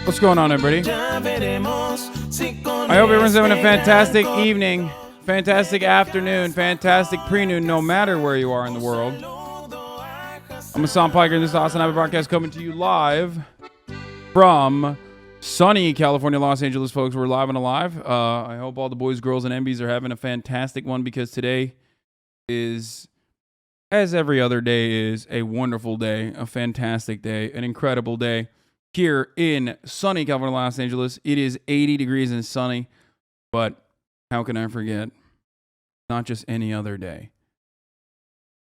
What's going on, everybody? I hope everyone's having a fantastic evening, fantastic afternoon, fantastic pre-noon, no matter where you are in the world. I'm Hasan Piker, and this is HasanAbi broadcast coming to you live from sunny California, Los Angeles, folks. We're live and alive. I hope all the boys, girls, and MBs are having a fantastic one, because today is, as every other day is, a wonderful day, a fantastic day, an incredible day. Here in sunny California, Los Angeles, it is 80 degrees and sunny, but how can I forget? Not just any other day.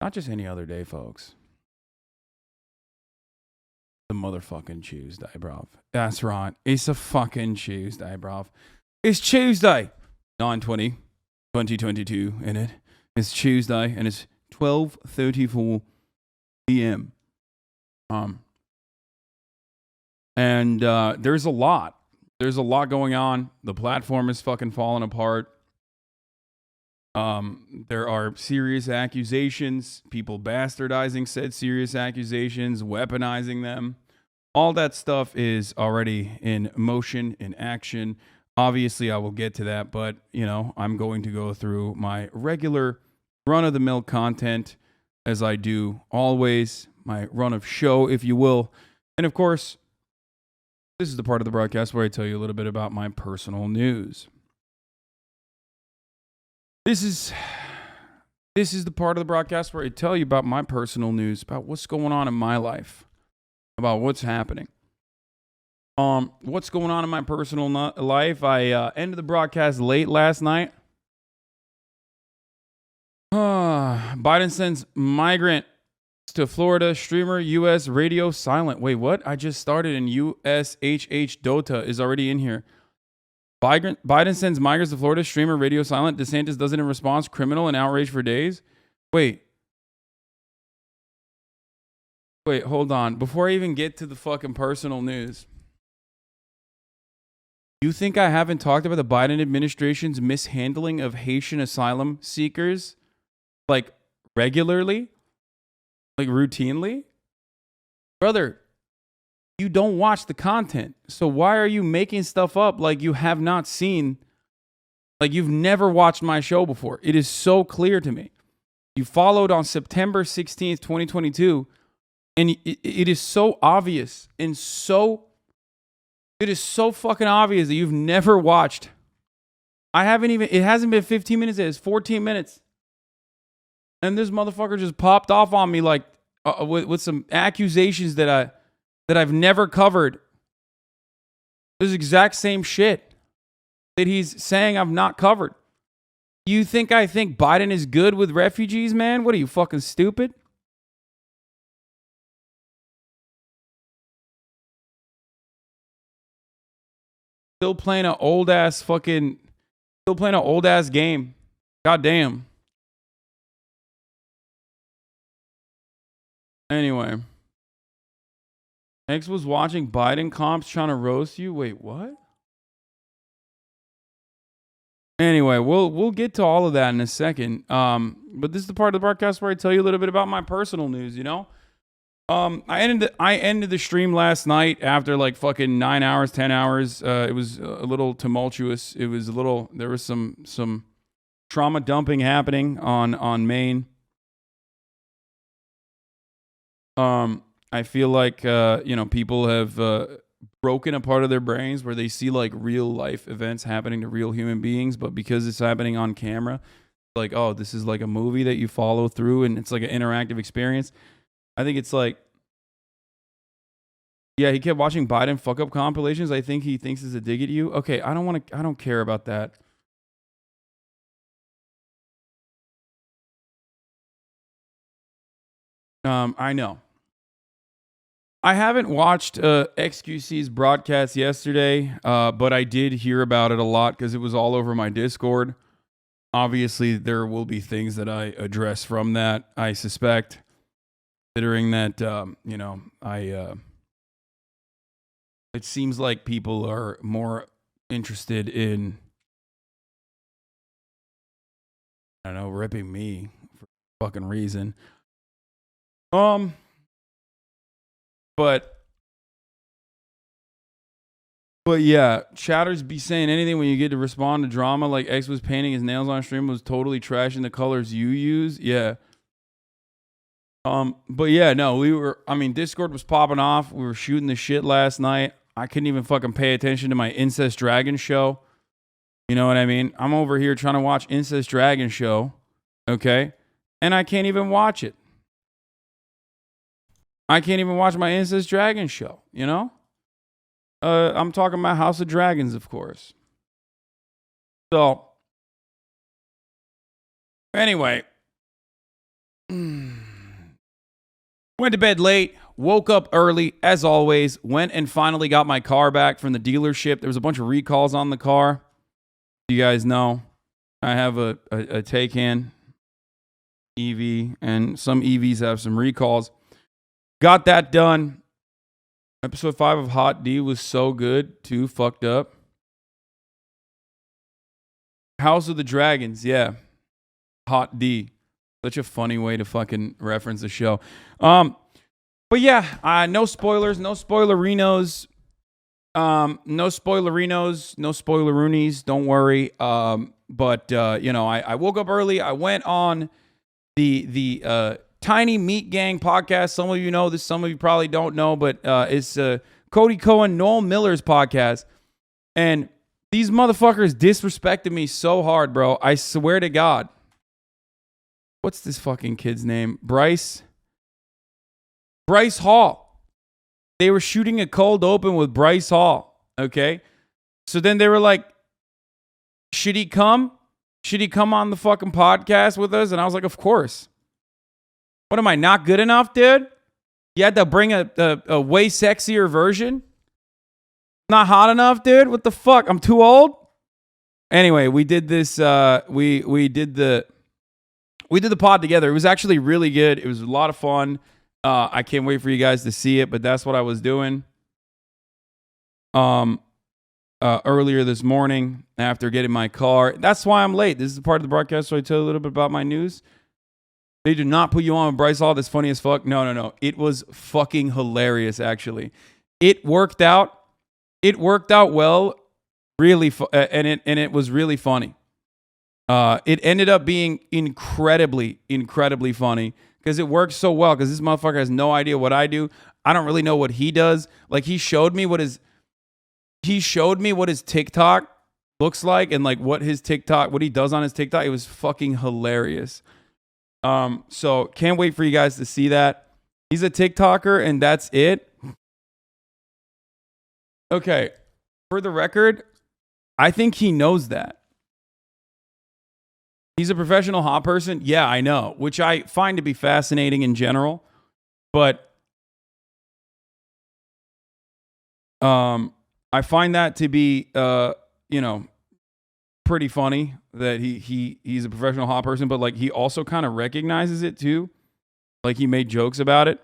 Not just any other day, folks. The motherfucking Tuesday, bruv. That's right. It's a fucking Tuesday, bruv. It's Tuesday. 9/20/2022, innit? It's Tuesday, and it's 12:34 p.m. And there's a lot. There's a lot going on. The platform is fucking falling apart. There are serious accusations, people bastardizing said serious accusations, weaponizing them. All that stuff is already in motion, in action. Obviously, I will get to that, but, you know, I'm going to go through my regular run-of-the-mill content, as I do always, my run of show, if you will. And, of course, this is the part of the broadcast where I tell you a little bit about my personal news. This is the part of the broadcast where I tell you about my personal news, about what's going on in my life, about what's happening. What's going on in my personal life? I ended the broadcast late last night. Biden sends migrant to Florida, streamer U.S. radio silent. Wait, what? I just started, and USHH Dota is already in here. Biden sends migrants to Florida, streamer radio silent. DeSantis doesn't in response, criminal and outrage for days. Wait, hold on. Before I even get to the fucking personal news, you think I haven't talked about the Biden administration's mishandling of Haitian asylum seekers, like, regularly? Like, routinely? Brother, you don't watch the content. So why are you making stuff up like you have not seen, like you've never watched my show before? It is so clear to me. You followed on September 16th, 2022, and it is so obvious, and it is so fucking obvious that you've never watched. It hasn't been 15 minutes yet. It's 14 minutes. And this motherfucker just popped off on me like with some accusations that I've never covered. This exact same shit that he's saying I've not covered. You think I think Biden is good with refugees, man? What are you, fucking stupid? Still playing an old ass game. Goddamn. Anyway, X was watching Biden comps trying to roast you. Wait, what? Anyway, we'll get to all of that in a second. But this is the part of the broadcast where I tell you a little bit about my personal news. You know, I ended the stream last night after like fucking 9 hours, 10 hours. It was a little tumultuous. There was some trauma dumping happening on Maine. I feel like, people have broken a part of their brains where they see like real life events happening to real human beings, but because it's happening on camera, like, oh, this is like a movie that you follow through and it's like an interactive experience. I think it's like, yeah, he kept watching Biden fuck up compilations. I think he thinks it's a dig at you. Okay, I don't care about that. I know. I haven't watched xQc's broadcast yesterday, but I did hear about it a lot because it was all over my Discord. Obviously, there will be things that I address from that, I suspect, considering that, it seems like people are more interested in, I don't know, ripping me for fucking reason. But But yeah, chatters be saying anything when you get to respond to drama. Like X was painting his nails on stream, was totally trashing the colors you use. Yeah. But yeah, no, Discord was popping off. We were shooting the shit last night. I couldn't even fucking pay attention to my Incest Dragon show. You know what I mean? I'm over here trying to watch Incest Dragon show. Okay. And I can't even watch it. I can't even watch my Incest Dragon show, you know? I'm talking about House of Dragons, of course. So, anyway. Went to bed late, woke up early, as always, went and finally got my car back from the dealership. There was a bunch of recalls on the car. You guys know I have a Taycan EV, and some EVs have some recalls. Got that done. Episode 5 of Hot D was so good, too. Fucked up. House of the Dragons, yeah. Hot D. Such a funny way to fucking reference the show. But yeah, no spoilers, no spoilerinos. No spoilerinos, no spoileroonies. Don't worry. I woke up early. I went on the Tiny Meat Gang podcast. Some of you know this, some of you probably don't know, but it's Cody Cohen, Noel Miller's podcast. And these motherfuckers disrespected me so hard, bro. I swear to God. What's this fucking kid's name? Bryce Hall. They were shooting a cold open with Bryce Hall. Okay. So then they were like, should he come? Should he come on the fucking podcast with us? And I was like, of course. What am I, not good enough, dude? You had to bring a way sexier version? Not hot enough, dude? What the fuck? I'm too old? Anyway, we did this. We did the pod together. It was actually really good. It was a lot of fun. I can't wait for you guys to see it, but that's what I was doing earlier this morning after getting my car. That's why I'm late. This is the part of the broadcast where I tell you a little bit about my news. They did not put you on with Bryce Hall. That's funny as fuck. No. It was fucking hilarious, actually. It worked out. It worked out well, really, and it was really funny. It ended up being incredibly, incredibly funny because it works so well because this motherfucker has no idea what I do. I don't really know what he does. Like he showed me what his TikTok looks like and like what he does on his TikTok. It was fucking hilarious. So can't wait for you guys to see that. He's a TikToker and that's it. Okay. For the record, I think he knows that. He's a professional hot person. Yeah, I know, which I find to be fascinating in general. But I find that to be, pretty funny that he's a professional hot person, but like he also kind of recognizes it too. Like he made jokes about it.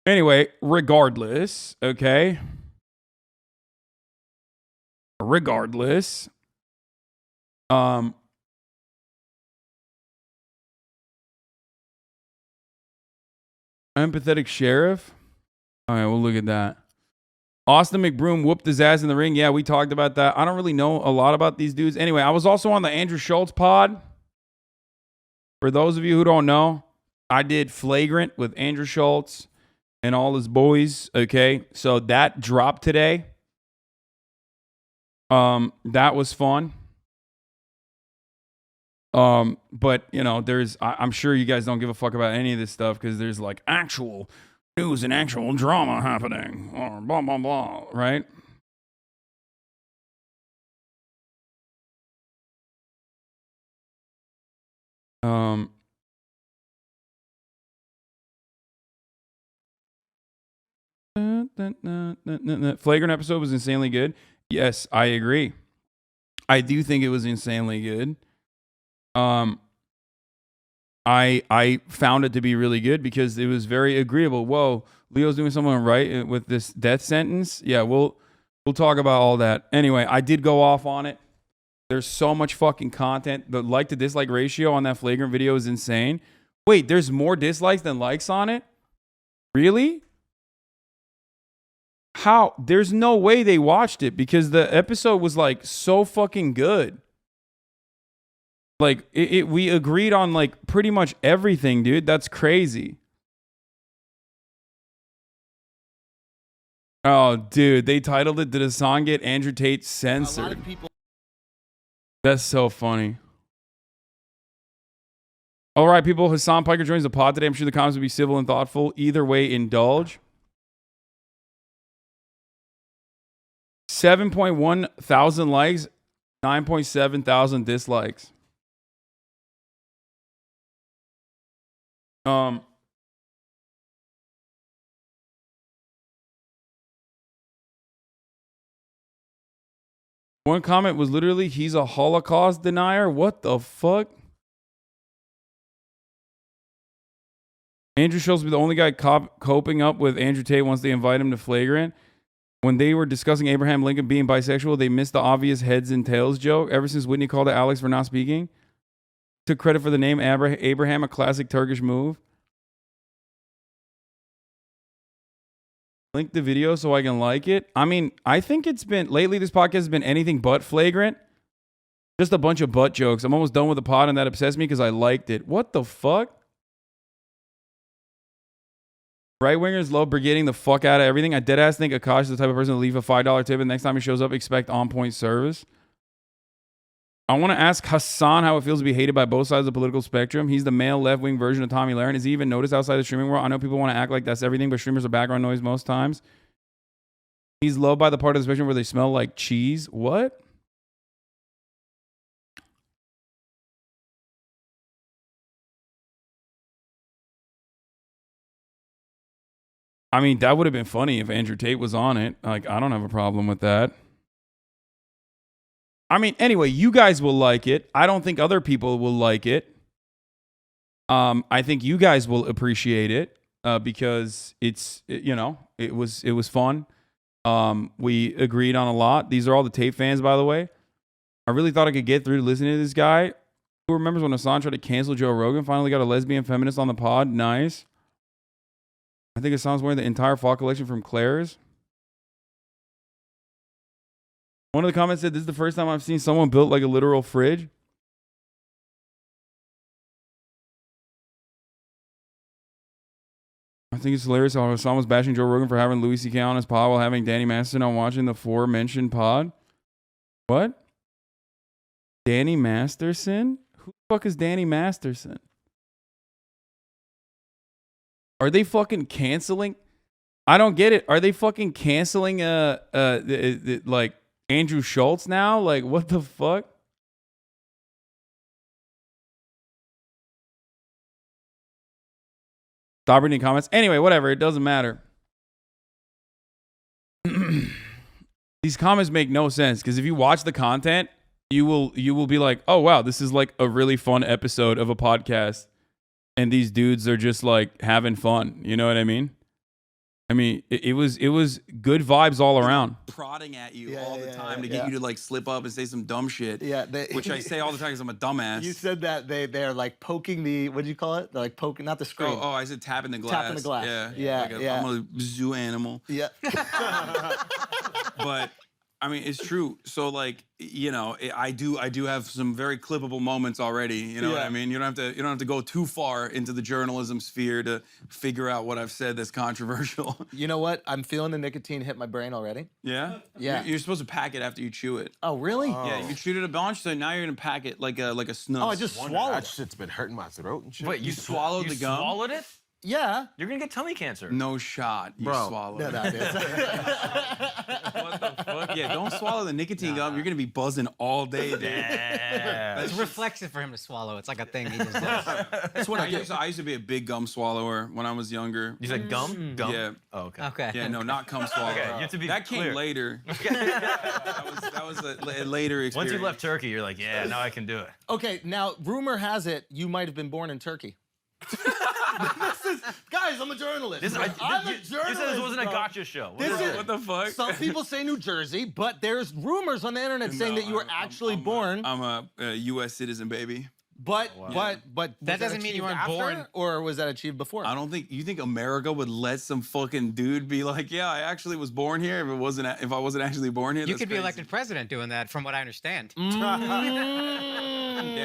Anyway, regardless, okay. Empathetic sheriff. All right, we'll look at that. Austin McBroom whooped his ass in the ring. Yeah, we talked about that. I don't really know a lot about these dudes. Anyway, I was also on the Andrew Schultz pod. For those of you who don't know, I did Flagrant with Andrew Schultz and all his boys. Okay, so that dropped today. That was fun. But I'm sure you guys don't give a fuck about any of this stuff because there's like actual news and actual drama happening, or blah blah blah, right? Flagrant episode was insanely good. Yes, I agree. I do think it was insanely good. I found it to be really good because it was very agreeable. Whoa, Leo's doing something right with this death sentence. Yeah, we'll talk about all that. Anyway, I did go off on it. There's so much fucking content. The like to dislike ratio on that Flagrant video is insane. Wait, there's more dislikes than likes on it? Really? how? There's no way they watched it because the episode was like so fucking good. Like we agreed on like pretty much everything, dude. That's crazy. Oh, dude, they titled it "Did Hasan Get Andrew Tate Censored?" A lot of people. That's so funny. All right, people. Hasan Piker joins the pod today. I'm sure the comments will be civil and thoughtful. Either way, indulge. 7.1 thousand likes, 9.7 thousand dislikes. One comment was literally, "He's a Holocaust denier." What the fuck? Andrew Schultz will be the only guy coping up with Andrew Tate once they invite him to Flagrant. When they were discussing Abraham Lincoln being bisexual, they missed the obvious heads and tails joke. Ever since Whitney called out Alex for not speaking, took credit for the name Abraham, a classic Turkish move. Link the video so I can like it. I mean, I think it's been, lately this podcast has been anything but flagrant. Just a bunch of butt jokes. I'm almost done with the pod and that obsessed me because I liked it. What the fuck? Right-wingers love brigading the fuck out of everything. I deadass think Akash is the type of person to leave a $5 tip and next time he shows up, expect on-point service. I want to ask Hasan how it feels to be hated by both sides of the political spectrum. He's the male left-wing version of Tommy Lahren. Is he even noticed outside the streaming world? I know people want to act like that's everything, but streamers are background noise most times. He's loved by the part of the spectrum where they smell like cheese. What? I mean, that would have been funny if Andrew Tate was on it. Like, I don't have a problem with that. I mean, anyway, you guys will like it. I don't think other people will like it. I think you guys will appreciate it because it's, you know, it was fun. We agreed on a lot. These are all the Tate fans, by the way. I really thought I could get through to listening to this guy. Who remembers when Hasan tried to cancel Joe Rogan? Finally got a lesbian feminist on the pod. Nice. I think Hasan's wearing the entire fall collection from Claire's. One of the comments said, "This is the first time I've seen someone built like a literal fridge." I think it's hilarious how Hasan was bashing Joe Rogan for having Louis C.K. on his pod while having Danny Masterson on watching the aforementioned pod. What? Danny Masterson? Who the fuck is Danny Masterson? Are they fucking canceling? I don't get it. Are they fucking canceling like Andrew Schultz now? Like, what the fuck? Stop reading comments. Anyway, whatever. It doesn't matter. These comments make no sense because if you watch the content, you will be like, oh wow, this is like a really fun episode of a podcast. And these dudes are just like having fun. You know what I mean? I mean, it was good vibes all around. Prodding at you all the time to get you to like slip up and say some dumb shit. Yeah, which I say all the time because I'm a dumbass. You said that they're like poking the, what do you call it? They're like poking, not the screen. Oh, I said tapping the glass. Tapping the glass. Yeah. I'm a zoo animal. Yeah. But I mean, it's true. So like, you know, I do have some very clippable moments already. You know what I mean? You don't have to go too far into the journalism sphere to figure out what I've said that's controversial. You know what? I'm feeling the nicotine hit my brain already. Yeah? Yeah. You're supposed to pack it after you chew it. Oh, really? Oh. Yeah, you chewed it a bunch, so now you're gonna pack it like a snus. Oh, I just swallowed That it. shit's been hurting my throat and shit. Wait, you swallowed the gum? Swallowed it? Yeah. You're gonna get tummy cancer. No shot. You swallowed it. No, it is. What the fuck? Yeah, don't swallow the nicotine gum. You're gonna be buzzing all day, dude. Yeah. It's reflexive for him to swallow. It's like a thing he just does. That's what I used to be a big gum swallower when I was younger. You said gum? Gum? Yeah. Oh, okay. Okay. Yeah, no, not cum swallower. Okay, you have to be that clear. came later. that was a later experience. Once you left Turkey, you're like, yeah, now I can do it. Okay, now rumor has it you might have been born in Turkey. Guys, I'm a journalist. I'm a journalist. You said this wasn't a gotcha show. What the fuck? Some people say New Jersey, but there's rumors on the internet saying that you were actually born. I'm a U.S. citizen, baby. But That was doesn't mean you achieved weren't after, born. or was that achieved before? I don't think you think America would let some fucking dude be like, yeah, I actually was born here. If I wasn't actually born here, You that's could be crazy. elected president doing that, from what I understand. Yeah,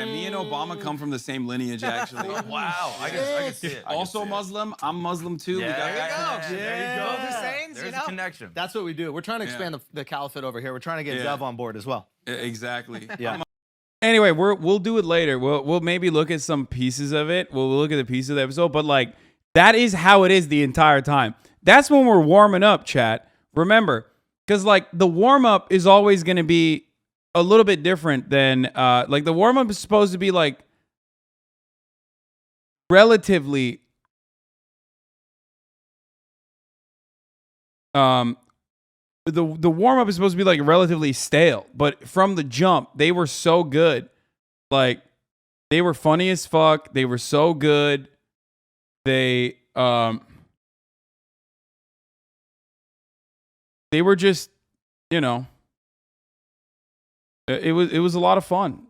me and Obama come from the same lineage, actually. Wow, I can see it. Also Muslim. I'm Muslim too. We got There you that go. connection. There you go. Both Husseins, There's you a know? connection. That's what we do. We're trying to expand the caliphate over here. We're trying to get Yeah. Dev on board as well. Exactly. Yeah. Anyway, we'll do it later. We'll maybe look at some pieces of it. We'll look at the piece of the episode, but like that is how it is the entire time. That's when we're warming up, chat. Remember, because like the warm up is always going to be a little bit different than like the warm up is supposed to be like relatively the warm up is supposed to be like relatively stale, but from the jump they were so good. Like they were funny as fuck. They were so good. They were just, you know, it was a lot of fun.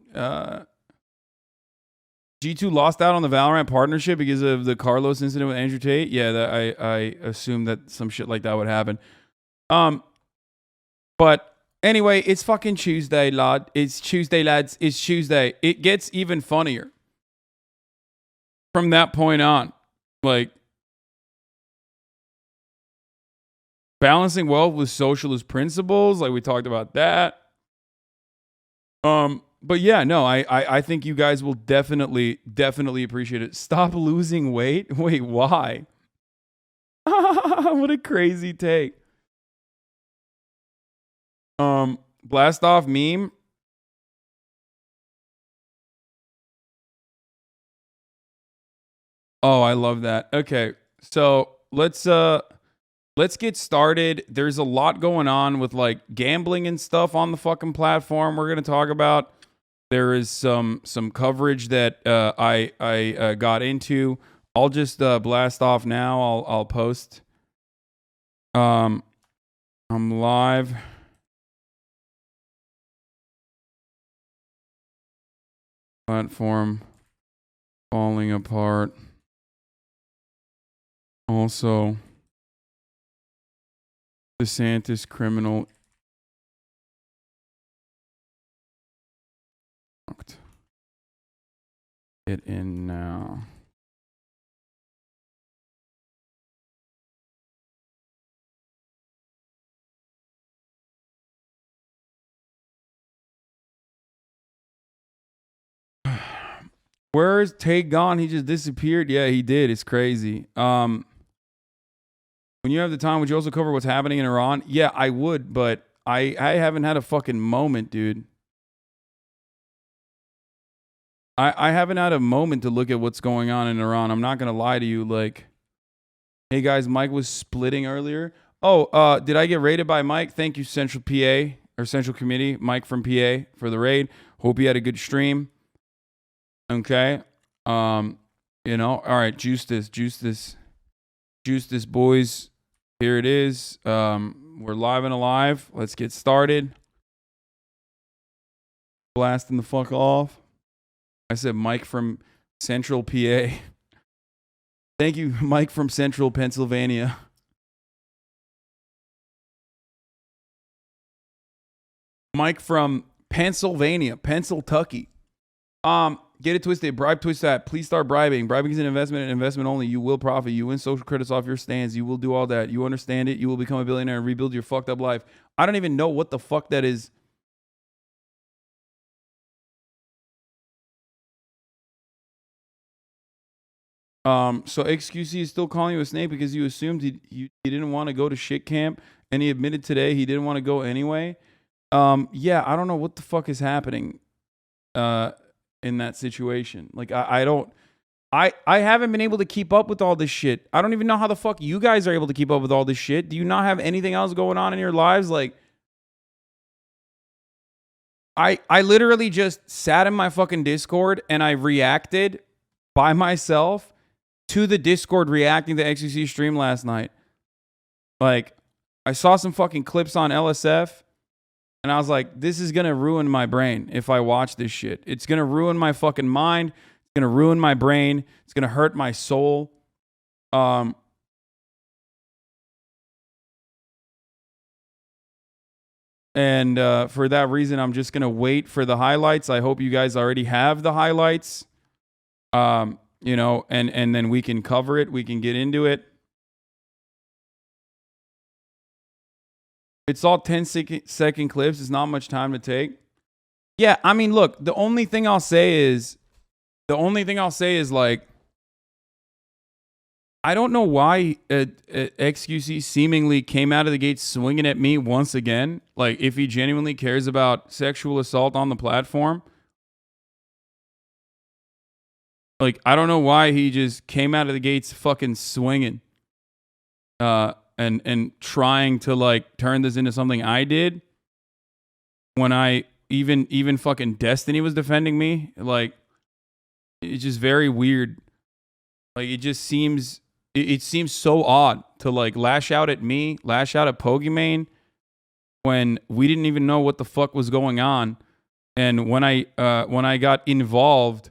G2 lost out on the Valorant partnership because of the Carlos incident with Andrew Tate. Yeah, I assumed that some shit like that would happen. But anyway, it's fucking Tuesday, lad. It's Tuesday, lads. It's Tuesday. It gets even funnier from that point on. Like, balancing wealth with socialist principles. Like, we talked about that. But yeah, no, I think you guys will definitely appreciate it. Stop losing weight. Wait, why? What a crazy take. Blast off meme. Oh, I love that. Okay, so let's get started. There's a lot going on with like gambling and stuff on the fucking platform we're gonna talk about. There is some coverage that I got into. I'll just blast off now. I'll post. I'm live. Platform falling apart. Also, DeSantis criminal. Get in now. Where's Tate gone? He just disappeared. Yeah, he did. It's crazy. When you have the time, would you also cover what's happening in Iran? Yeah, I would, but I haven't had a fucking moment, dude. I haven't had a moment to look at what's going on in Iran. I'm not gonna lie to you. Like, hey guys, Mike was splitting earlier. Oh, did I get raided by Mike? Thank you, Central PA or Central Committee, Mike from PA for the raid. Hope you had a good stream. Okay. You know, all right, juice this, boys. Here it is. We're live and alive. Let's get started. Blasting the fuck off. I said Mike from Central PA. Thank you, Mike from Central Pennsylvania. Mike from Pennsylvania, Pennsyltucky. Get it twisted. Bribe twist that. Please start bribing. Bribing is an investment and investment only. You will profit. You win social credits off your stands. You will do all that. You understand it. You will become a billionaire and rebuild your fucked up life. I don't even know what the fuck that is. So xQc is still calling you a snake because you assumed he didn't want to go to shit camp, and he admitted today he didn't want to go anyway. Yeah, I don't know what the fuck is happening in that situation. Like I haven't been able to keep up with all this shit. I don't even know how the fuck you guys are able to keep up with all this shit. Do you not have anything else going on in your lives? Like I literally just sat in my fucking Discord and I reacted by myself to the Discord reacting to xQc stream last night. Like, I saw some fucking clips on LSF. And I was like, this is going to ruin my brain if I watch this shit. It's going to ruin my fucking mind. It's going to ruin my brain. It's going to hurt my soul. And for that reason, I'm just going to wait for the highlights. I hope you guys already have the highlights. You know, and then we can cover it. We can get into it. It's all 10-second clips. It's not much time to take. Yeah, I mean, look, the only thing I'll say is like, I don't know why xQc seemingly came out of the gate swinging at me once again. Like, if he genuinely cares about sexual assault on the platform. Like, I don't know why he just came out of the gates fucking swinging. And trying to, like, turn this into something I did. When I, even fucking Destiny was defending me. Like, it's just very weird. Like, it just seems... It seems so odd to, like, lash out at me, lash out at Pokimane when we didn't even know what the fuck was going on. And when I got involved,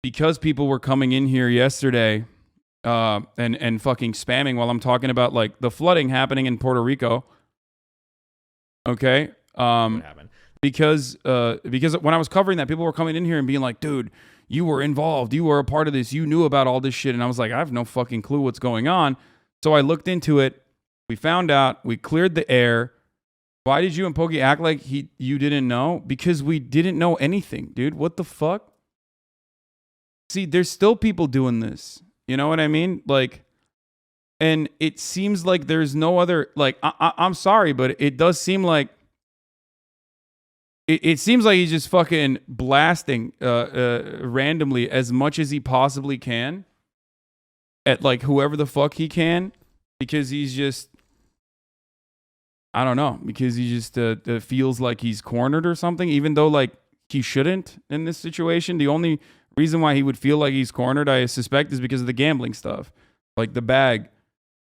because people were coming in here yesterday and fucking spamming while I'm talking about, like, the flooding happening in Puerto Rico. Okay? What happened? Because when I was covering that, people were coming in here and being like, dude, you were involved. You were a part of this. You knew about all this shit. And I was like, I have no fucking clue what's going on. So I looked into it. We found out. We cleared the air. Why did you and Pokey act like you didn't know? Because we didn't know anything, dude. What the fuck? See, there's still people doing this. You know what I mean? Like, and it seems like there's no other, like, I'm sorry, but it does seem like, it seems like he's just fucking blasting randomly as much as he possibly can at, like, whoever the fuck he can, because he's just, I don't know, because he just feels like he's cornered or something, even though, like, he shouldn't in this situation. The only reason why he would feel like he's cornered, I suspect, is because of the gambling stuff, like the bag,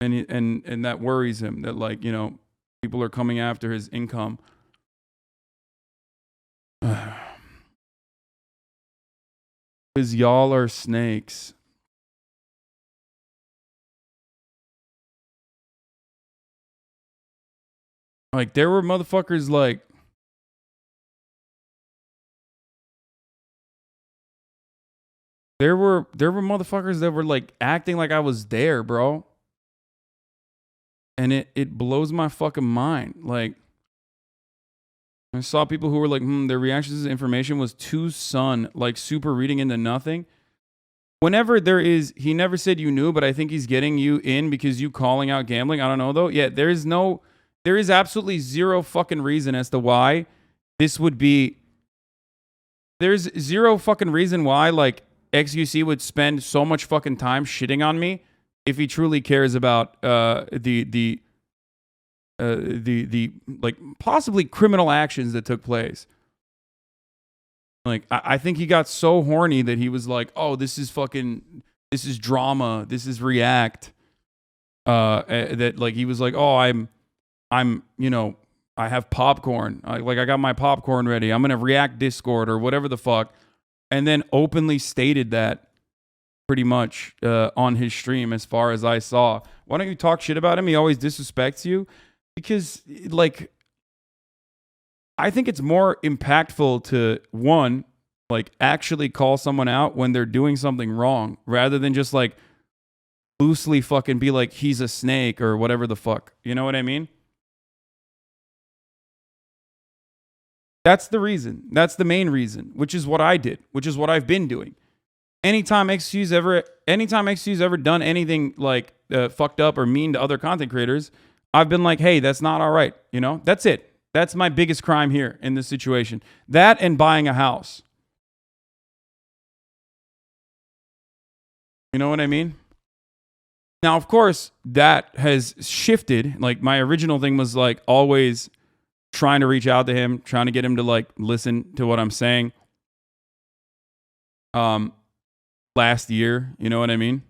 and that worries him, that, like, you know, people are coming after his income. Because y'all are snakes. Like, there were motherfuckers, like, there were motherfuckers that were, like, acting like I was there, bro. And it blows my fucking mind. Like, I saw people who were like, their reactions to this information was too sun, like super reading into nothing. Whenever there is, he never said you knew, but I think he's getting you in because you calling out gambling. I don't know though. Yeah, there is absolutely zero fucking reason as to why this would be. There's zero fucking reason why, like, xQc would spend so much fucking time shitting on me if he truly cares about the like, possibly criminal actions that took place. Like, I think he got so horny that he was like, oh, this is drama, this is React. That, like, he was like, oh, I'm you know, I have popcorn. I got my popcorn ready. I'm gonna React Discord or whatever the fuck. And then openly stated that pretty much on his stream, as far as I saw. Why don't you talk shit about him? He always disrespects you. Because, like, I think it's more impactful to, one, like, actually call someone out when they're doing something wrong, rather than just, like, loosely fucking be like, he's a snake or whatever the fuck. You know what I mean? That's the reason. That's the main reason, which is what I did, which is what I've been doing. Anytime xQc's ever done anything, like, fucked up or mean to other content creators, I've been like, hey, that's not all right. You know, that's it. That's my biggest crime here in this situation. That and buying a house. You know what I mean? Now, of course, that has shifted. Like, my original thing was, like, always trying to reach out to him, trying to get him to, like, listen to what I'm saying. Last year, you know what I mean?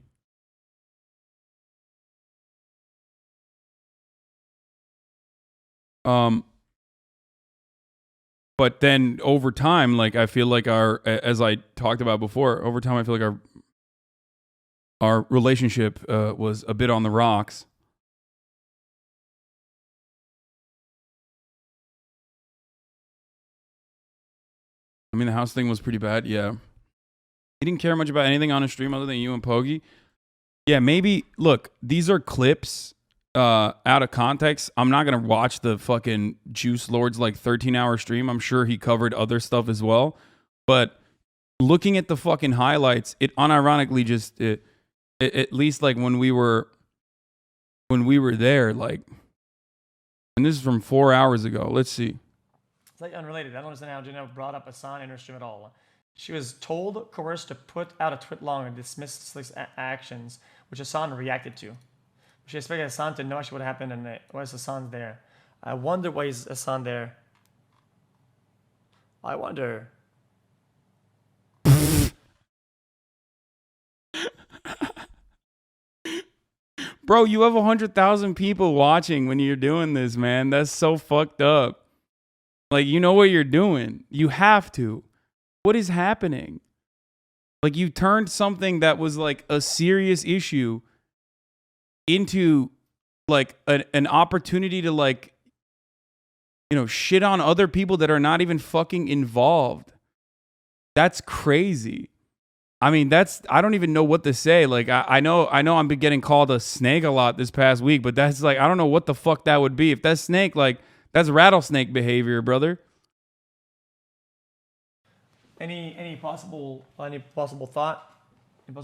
But then over time, like I feel like as I talked about before, over time I feel like our relationship was a bit on the rocks. I mean, the house thing was pretty bad. Yeah. He didn't care much about anything on his stream other than you and Pogi. Yeah, maybe. Look, these are clips out of context. I'm not going to watch the fucking Juice Lord's like 13-hour stream. I'm sure he covered other stuff as well. But looking at the fucking highlights, it unironically just, at least like when we were there, like, and this is from 4 hours ago. Let's see. It's like unrelated. I don't understand how Jenna brought up Hasan in her stream at all. She was told, coerced to put out a tweet long and dismiss Slick's actions, which Hasan reacted to. She expected Hasan to know actually what happened, and why is Hasan there? I wonder why is Hasan there. I wonder. Bro, you have 100,000 people watching when you're doing this, man. That's so fucked up. Like, you know what you're doing. You have to. What is happening? Like, you turned something that was like a serious issue into like an opportunity to like, you know, shit on other people that are not even fucking involved. That's crazy. I mean, I don't even know what to say. Like, I know I'm been getting called a snake a lot this past week, but that's like, I don't know what the fuck that would be. If that's snake, like, that's rattlesnake behavior, brother. Any possible thought? Any possible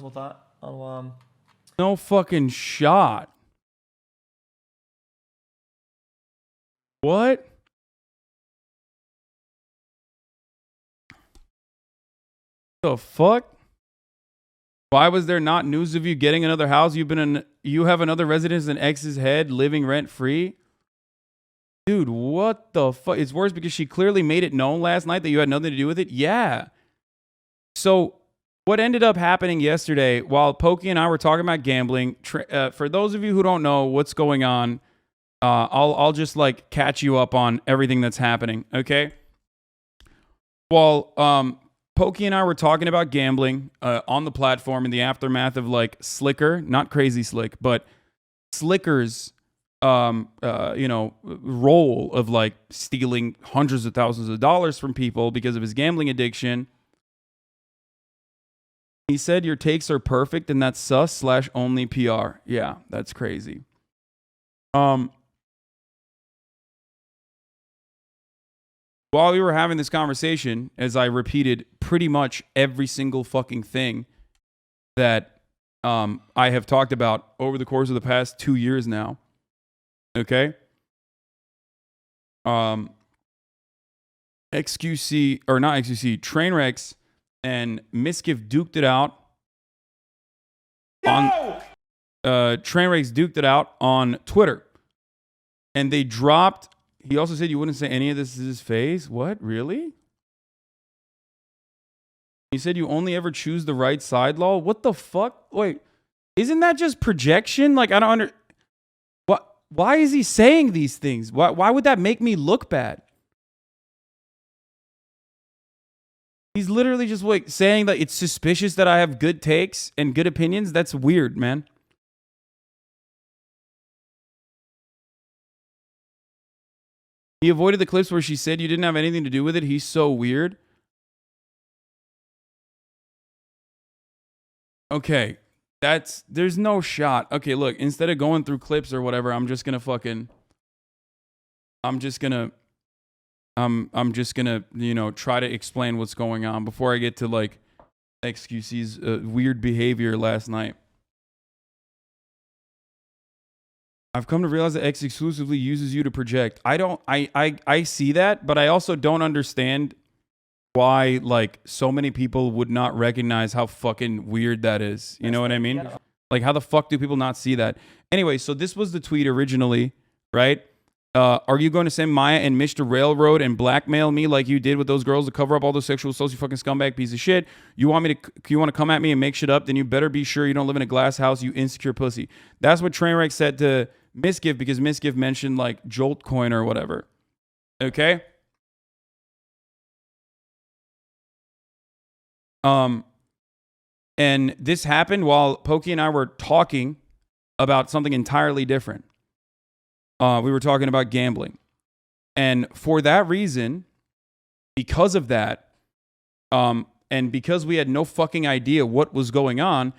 thought on No fucking shot. What? The fuck? Why was there not news of you getting another house? You have another residence in X's head, living rent free? Dude, what the fuck? It's worse because she clearly made it known last night that you had nothing to do with it. Yeah. So what ended up happening yesterday while Pokey and I were talking about gambling, for those of you who don't know what's going on, I'll just like catch you up on everything that's happening. Okay. While Pokey and I were talking about gambling on the platform in the aftermath of like Slicker, not Crazy Slick, but Slicker's role of like stealing hundreds of thousands of dollars from people because of his gambling addiction. He said your takes are perfect and that's sus / only PR. Yeah, that's crazy. While we were having this conversation, as I repeated pretty much every single fucking thing that I have talked about over the course of the past 2 years now. Okay? xQc, or not xQc, Trainwrecks and Misgive duked it out. Trainwrecks duked it out on Twitter. And they dropped. He also said you wouldn't say any of this is his face. What? Really? He said you only ever choose the right side, lol. What the fuck? Wait, isn't that just projection? Like, I don't why is he saying these things? Why would that make me look bad? He's literally just like saying that it's suspicious that I have good takes and good opinions. That's weird, man. He avoided the clips where she said you didn't have anything to do with it. He's so weird. Okay. There's no shot. Okay, look, instead of going through clips or whatever, I'm just gonna, try to explain what's going on before I get to like xQc's weird behavior last night. I've come to realize that X exclusively uses you to project. I see that, but I also don't understand why like so many people would not recognize how fucking weird that is. You know what I mean? Like, how the fuck do people not see that? Anyway, so this was the tweet originally, right? Are you going to send Maya and Mr. Railroad and blackmail me like you did with those girls to cover up all those sexual assaults, you fucking scumbag piece of shit? You want to come at me and make shit up? Then you better be sure you don't live in a glass house, you insecure pussy. That's what Trainwreck said to Misgive, because Misgive mentioned like Jolt Coin or whatever. Okay? And this happened while Pokey and I were talking about something entirely different. We were talking about gambling. And for that reason, because of that, and because we had no fucking idea what was going on,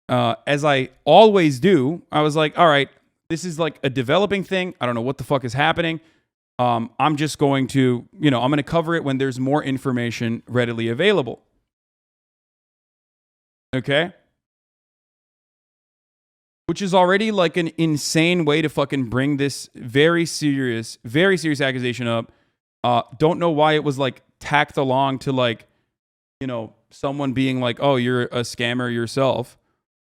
as I always do, I was like, all right, this is like a developing thing. I don't know what the fuck is happening. I'm just going to, I'm going to cover it when there's more information readily available. Okay? Which is already like an insane way to fucking bring this very serious accusation up. Don't know why it was like tacked along to like, someone being like, oh, you're a scammer yourself.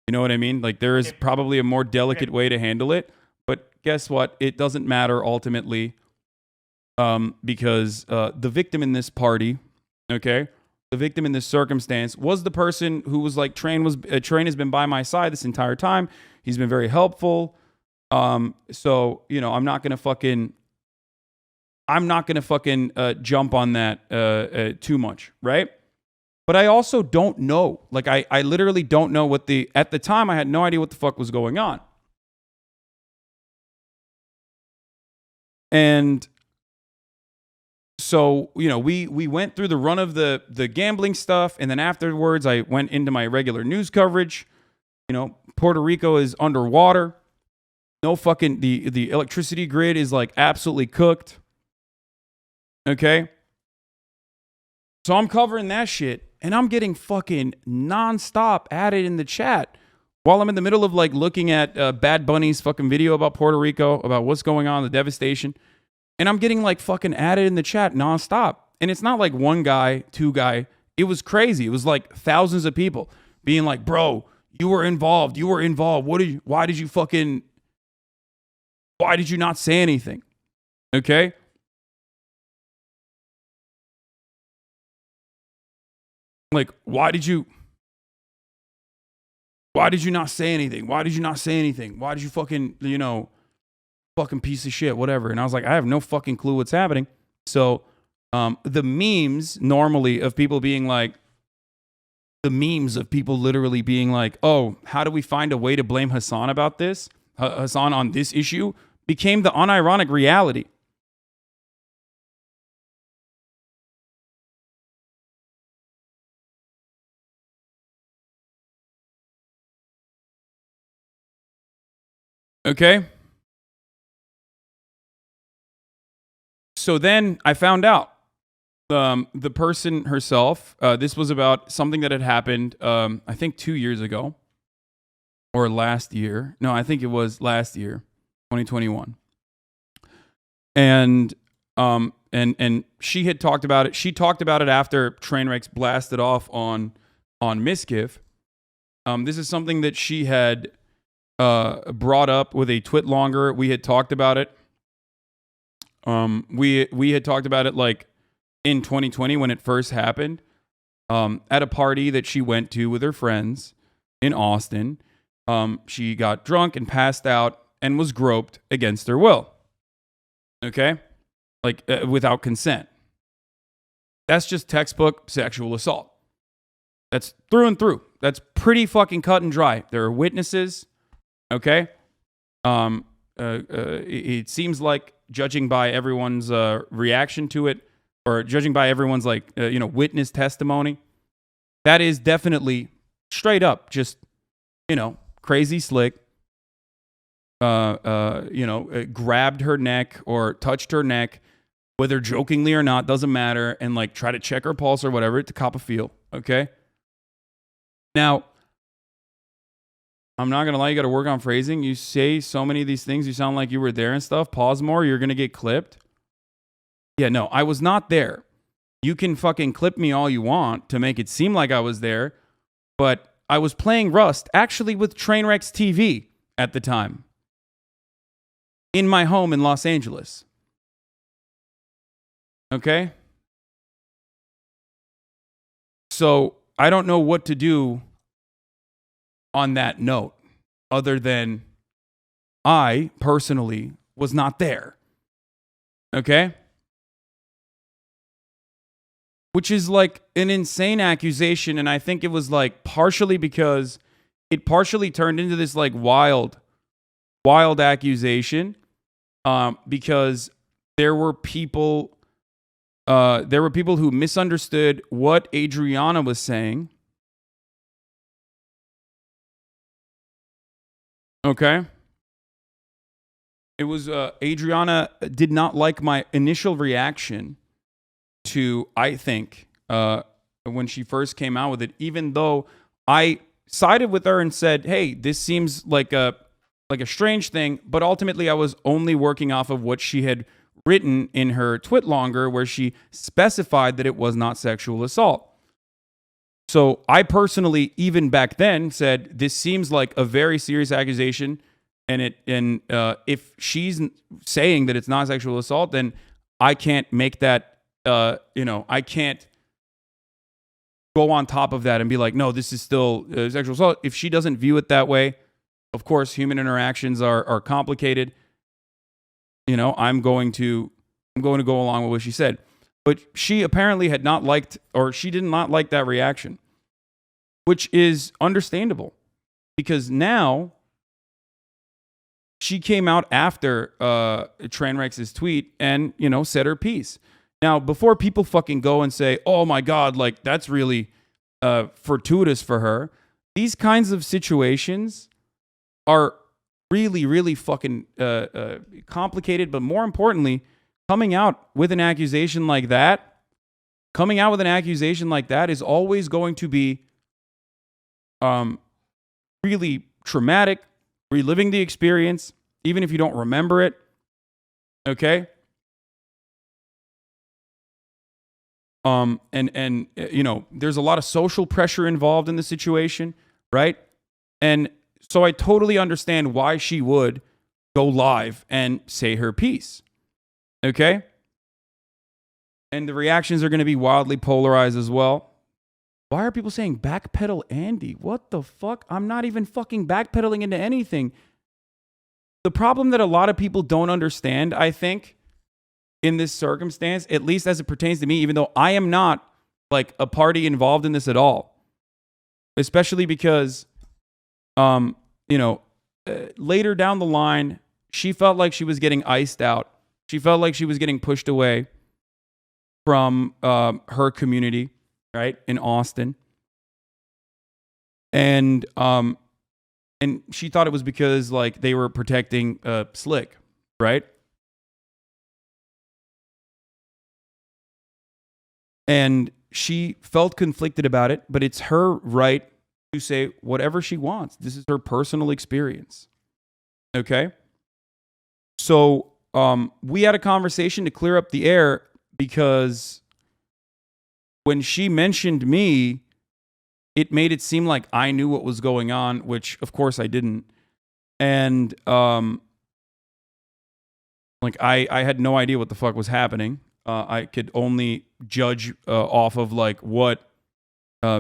You know what I mean? Like there is probably a more delicate way to handle it. But guess what? It doesn't matter ultimately. Because the victim in this party, okay, the victim in this circumstance was the person who was like, Train has been by my side this entire time. He's been very helpful. So, I'm not gonna fucking jump on that too much, right? But I also don't know. Like I literally don't know at the time I had no idea what the fuck was going on. And so, we went through the run of the gambling stuff, and then afterwards I went into my regular news coverage. Puerto Rico is underwater. No fucking the electricity grid is like absolutely cooked. Okay? So I'm covering that shit, and I'm getting fucking nonstop added in the chat while I'm in the middle of like looking at Bad Bunny's fucking video about Puerto Rico, about what's going on, the devastation. And I'm getting like fucking added in the chat nonstop. And it's not like one guy, two guy. It was crazy. It was like thousands of people being like, bro, you were involved. Why did you not say anything? Okay. Like, why did you not say anything? Why did you not say anything? Why did you fucking, fucking piece of shit, whatever. And I was like, I have no fucking clue what's happening. So the memes normally of people being like, literally being like, oh, how do we find a way to blame Hasan about this? Hasan on this issue became the unironic reality. Okay? So then I found out the person herself, this was about something that had happened, I think 2 years ago or last year. No, I think it was last year, 2021. And she had talked about it. She talked about it after Trainwrecks blasted off on Miskiff. This is something that she had brought up with a twit longer. We had talked about it. We had talked about it like in 2020 when it first happened, at a party that she went to with her friends in Austin. She got drunk and passed out and was groped against her will. Okay? Like without consent. That's just textbook sexual assault. That's through and through. That's pretty fucking cut and dry. There are witnesses. Okay? It seems like, judging by everyone's reaction to it, or judging by everyone's witness testimony, that is definitely straight up just, crazy slick. Grabbed her neck or touched her neck, whether jokingly or not, doesn't matter, and like try to check her pulse or whatever to cop a feel. Okay? Now, I'm not going to lie, you got to work on phrasing. You say so many of these things, you sound like you were there and stuff. Pause more, you're going to get clipped. Yeah, no, I was not there. You can fucking clip me all you want to make it seem like I was there, but I was playing Rust, actually with Trainwrecks TV at the time, in my home in Los Angeles. Okay? So I don't know what to do on that note, other than I personally was not there. Okay? which is like an insane accusation. And I think it was like partially because it partially turned into this like wild accusation, because there were people who misunderstood what Adriana was saying. Okay. It was Adriana did not like my initial reaction to, I think, when she first came out with it, even though I sided with her and said, hey, this seems like a strange thing, but ultimately I was only working off of what she had written in her TwitLonger, where she specified that it was not sexual assault. So I personally, even back then, said this seems like a very serious accusation, and if she's saying that it's not sexual assault, then I can't make that. I can't go on top of that and be like, no, this is still sexual assault. If she doesn't view it that way, of course, human interactions are complicated. I'm going to go along with what she said. But she apparently had not liked, or she did not like that reaction, which is understandable, because now she came out after Tranrex's tweet and, said her piece. Now, before people fucking go and say, oh my God, like that's really fortuitous for her, these kinds of situations are really, really fucking complicated. But more importantly, coming out with an accusation like that is always going to be really traumatic, reliving the experience, even if you don't remember it. Okay? There's a lot of social pressure involved in the situation, right? And so I totally understand why she would go live and say her piece. Okay? And the reactions are going to be wildly polarized as well. Why are people saying backpedal Andy? What the fuck? I'm not even fucking backpedaling into anything. The problem that a lot of people don't understand, I think, in this circumstance, at least as it pertains to me, even though I am not like a party involved in this at all, especially because, later down the line, she felt like she was getting iced out. She felt like she was getting pushed away from her community, right, in Austin. And she thought it was because like they were protecting Slick, right? And she felt conflicted about it, but it's her right to say whatever she wants. This is her personal experience. Okay? So we had a conversation to clear up the air, because when she mentioned me, it made it seem like I knew what was going on, which of course I didn't. And I had no idea what the fuck was happening. I could only judge off of like what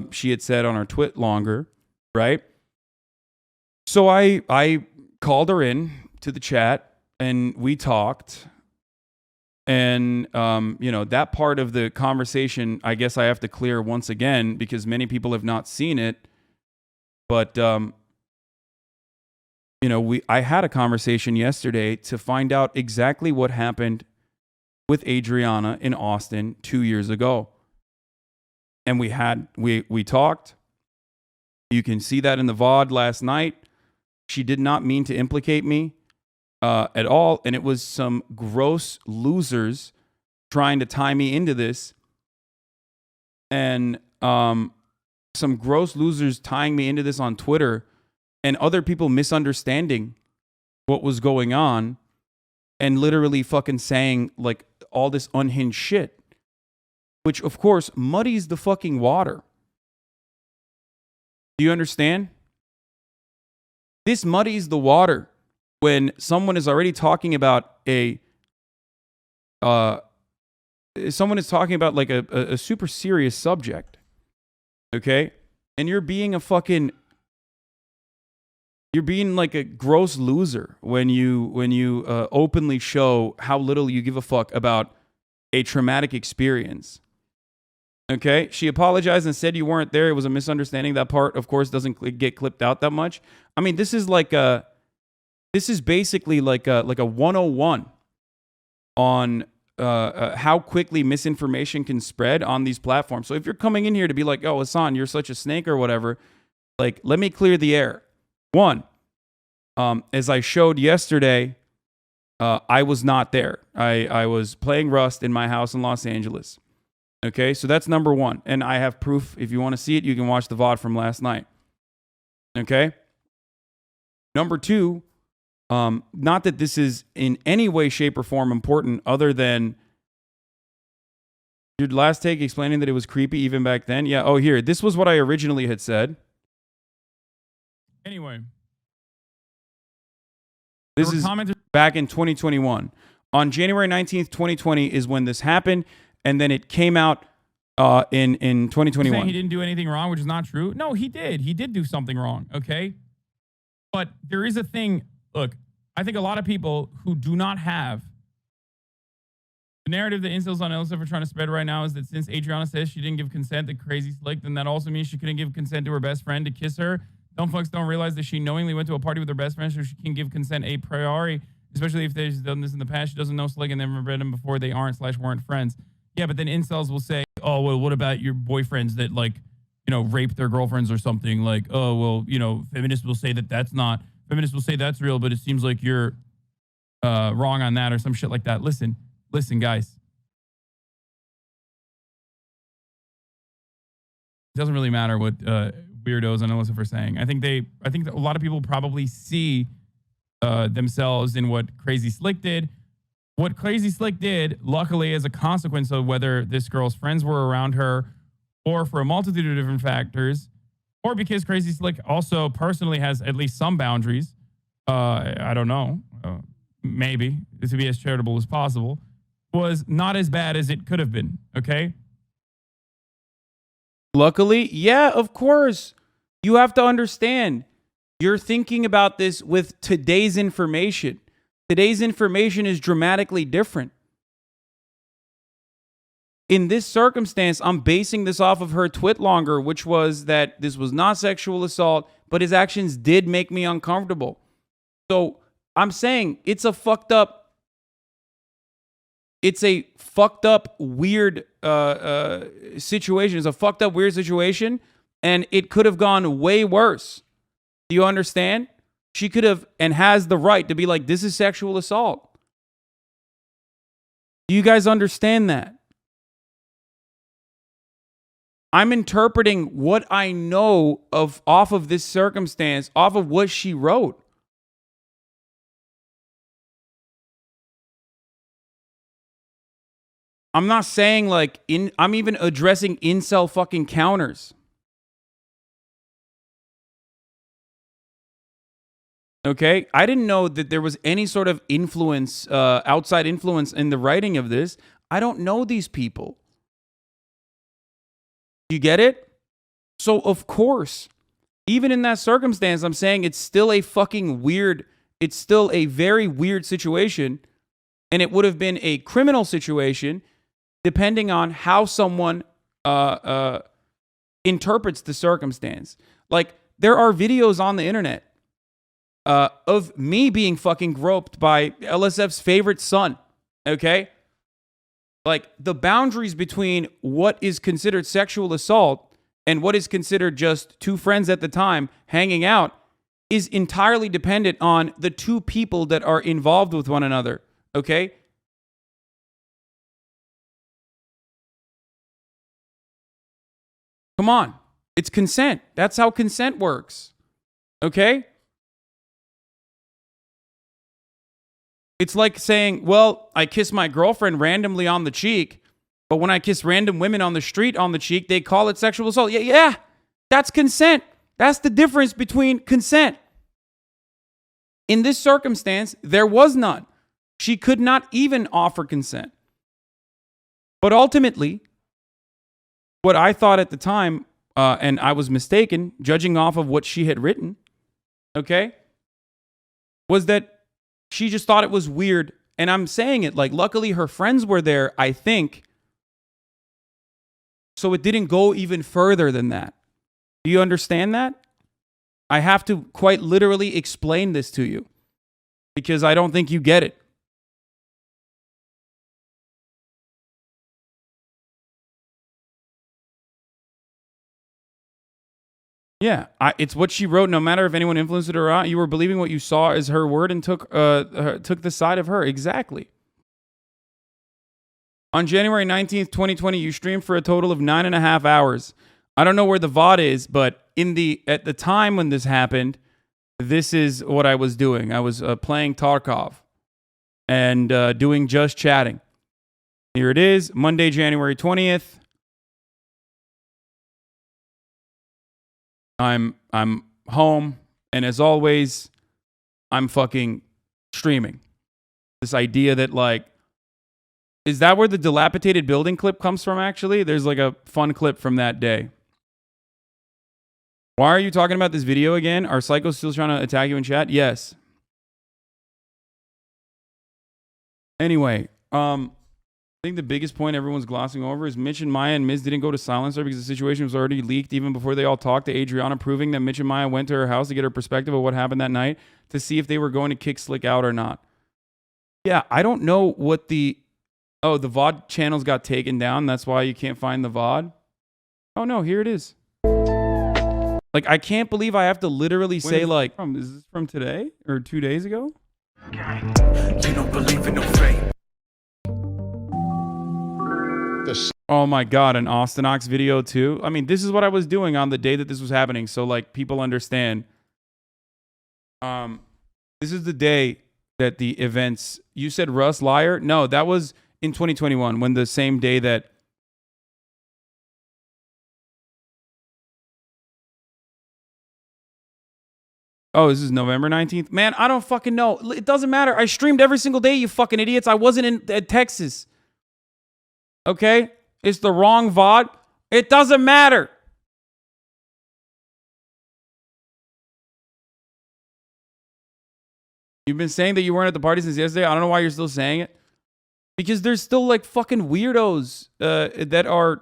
she had said on her TwitLonger, right? So I called her in to the chat and we talked. And, that part of the conversation, I guess I have to clear once again, because many people have not seen it. But, I had a conversation yesterday to find out exactly what happened with Adriana in Austin 2 years ago. And we talked. You can see that in the VOD last night. She did not mean to implicate me at all. And it was some gross losers trying to tie me into this. And some gross losers tying me into this on Twitter, and other people misunderstanding what was going on and literally fucking saying like all this unhinged shit, which of course muddies the fucking water. Do you understand? This muddies the water when someone is already talking about someone is talking about like a super serious subject. Okay? And you're being like a gross loser when you openly show how little you give a fuck about a traumatic experience. Okay, she apologized and said you weren't there. It was a misunderstanding. That part, of course, doesn't get clipped out that much. I mean, this is basically like a 101 on how quickly misinformation can spread on these platforms. So if you're coming in here to be like, oh, Hasan, you're such a snake or whatever, like, let me clear the air. One, as I showed yesterday, I was not there. I was playing Rust in my house in Los Angeles. Okay, so that's number one. And I have proof. If you want to see it, you can watch the VOD from last night. Okay? Number two, not that this is in any way, shape, or form important other than your last take explaining that it was creepy even back then. Yeah, oh, here. This was what I originally had said. Anyway. This is back in 2021. On January 19th, 2020 is when this happened. And then it came out in 2021. Saying he didn't do anything wrong, which is not true. No, he did. He did do something wrong, okay? But there is a thing. Look, I think a lot of people who do not have the narrative that incels on LSF are trying to spread right now is that since Adriana says she didn't give consent to Crazy Slick, then that also means she couldn't give consent to her best friend to kiss her. Dumb fucks don't realize that she knowingly went to a party with her best friend, so she can give consent a priori, especially if they've done this in the past. She doesn't know Slick and never read him before they aren't/weren't friends. Yeah, but then incels will say, oh, well, what about your boyfriends that, like, you know, rape their girlfriends or something? Like, oh, well, you know, feminists will say that that's not, feminists will say that's real, but it seems like you're wrong on that or some shit like that. Listen, guys. It doesn't really matter what weirdos on LSF are saying. I think a lot of people probably see themselves in what Crazy Slick did. What Crazy Slick did, luckily, as a consequence of whether this girl's friends were around her or for a multitude of different factors, or because Crazy Slick also personally has at least some boundaries, I don't know, maybe, to be as charitable as possible, was not as bad as it could have been, okay? Luckily, yeah, of course. You have to understand, you're thinking about this with today's information. Today's information is dramatically different. In this circumstance, I'm basing this off of her twit longer, which was that this was not sexual assault, but his actions did make me uncomfortable. So I'm saying it's a fucked up, weird situation. It's a fucked up, weird situation, and it could have gone way worse. Do you understand? She could have and has the right to be like, this is sexual assault. Do you guys understand that? I'm interpreting what I know of off of this circumstance, off of what she wrote. I'm not saying like I'm even addressing incel fucking counters. Okay, I didn't know that there was any sort of influence, outside influence in the writing of this. I don't know these people. You get it? So, of course, even in that circumstance, I'm saying it's still a fucking weird, it's still a very weird situation. And it would have been a criminal situation depending on how someone interprets the circumstance. Like, there are videos on the internet of me being fucking groped by LSF's favorite son, okay? Like, the boundaries between what is considered sexual assault and what is considered just two friends at the time hanging out is entirely dependent on the two people that are involved with one another, okay? Come on. It's consent. That's how consent works, okay? It's like saying, well, I kiss my girlfriend randomly on the cheek, but when I kiss random women on the street on the cheek, they call it sexual assault. Yeah, that's consent. That's the difference between consent. In this circumstance, there was none. She could not even offer consent. But ultimately, what I thought at the time, and I was mistaken, judging off of what she had written, okay, was that she just thought it was weird. And I'm saying it like, luckily her friends were there, I think, So it didn't go even further than that. Do you understand that? I have to quite literally explain this to you because I don't think you get it. Yeah, it's what she wrote. No matter if anyone influenced it or not, you were believing what you saw as her word and took the side of her. Exactly. On January 19th, 2020, you streamed for a total of 9.5 hours. I don't know where the VOD is, but at the time when this happened, this is what I was doing. I was playing Tarkov and doing just chatting. Here it is, Monday, January 20th. I'm home, and as always, I'm fucking streaming. This idea that, like, is that where the dilapidated building clip comes from, actually? There's like a fun clip from that day. Why are you talking about this video again? Are psychos still trying to attack you in chat? Yes. Anyway, I think the biggest point everyone's glossing over is Mitch and Maya and Miz didn't go to Silencer because the situation was already leaked even before they all talked to Adriana, proving that Mitch and Maya went to her house to get her perspective of what happened that night to see if they were going to kick Slick out or not. Yeah, I don't know what the... Oh, the VOD channels got taken down. That's why you can't find the VOD. Oh, no, here it is. Like, I can't believe I have to literally say, like... Is this from today? Or 2 days ago? You don't believe in no fate. Oh my God, an Austin Ox video too. I mean, this is what I was doing on the day that this was happening. So like people understand. This is the day that the events, you said Russ liar? No, that was in 2021 when the same day that. Oh, this is November 19th? Man, I don't fucking know. It doesn't matter. I streamed every single day, you fucking idiots. I wasn't in Texas. Okay? It's the wrong VOD. It doesn't matter. You've been saying that you weren't at the party since yesterday. I don't know why you're still saying it. Because there's still like fucking weirdos that are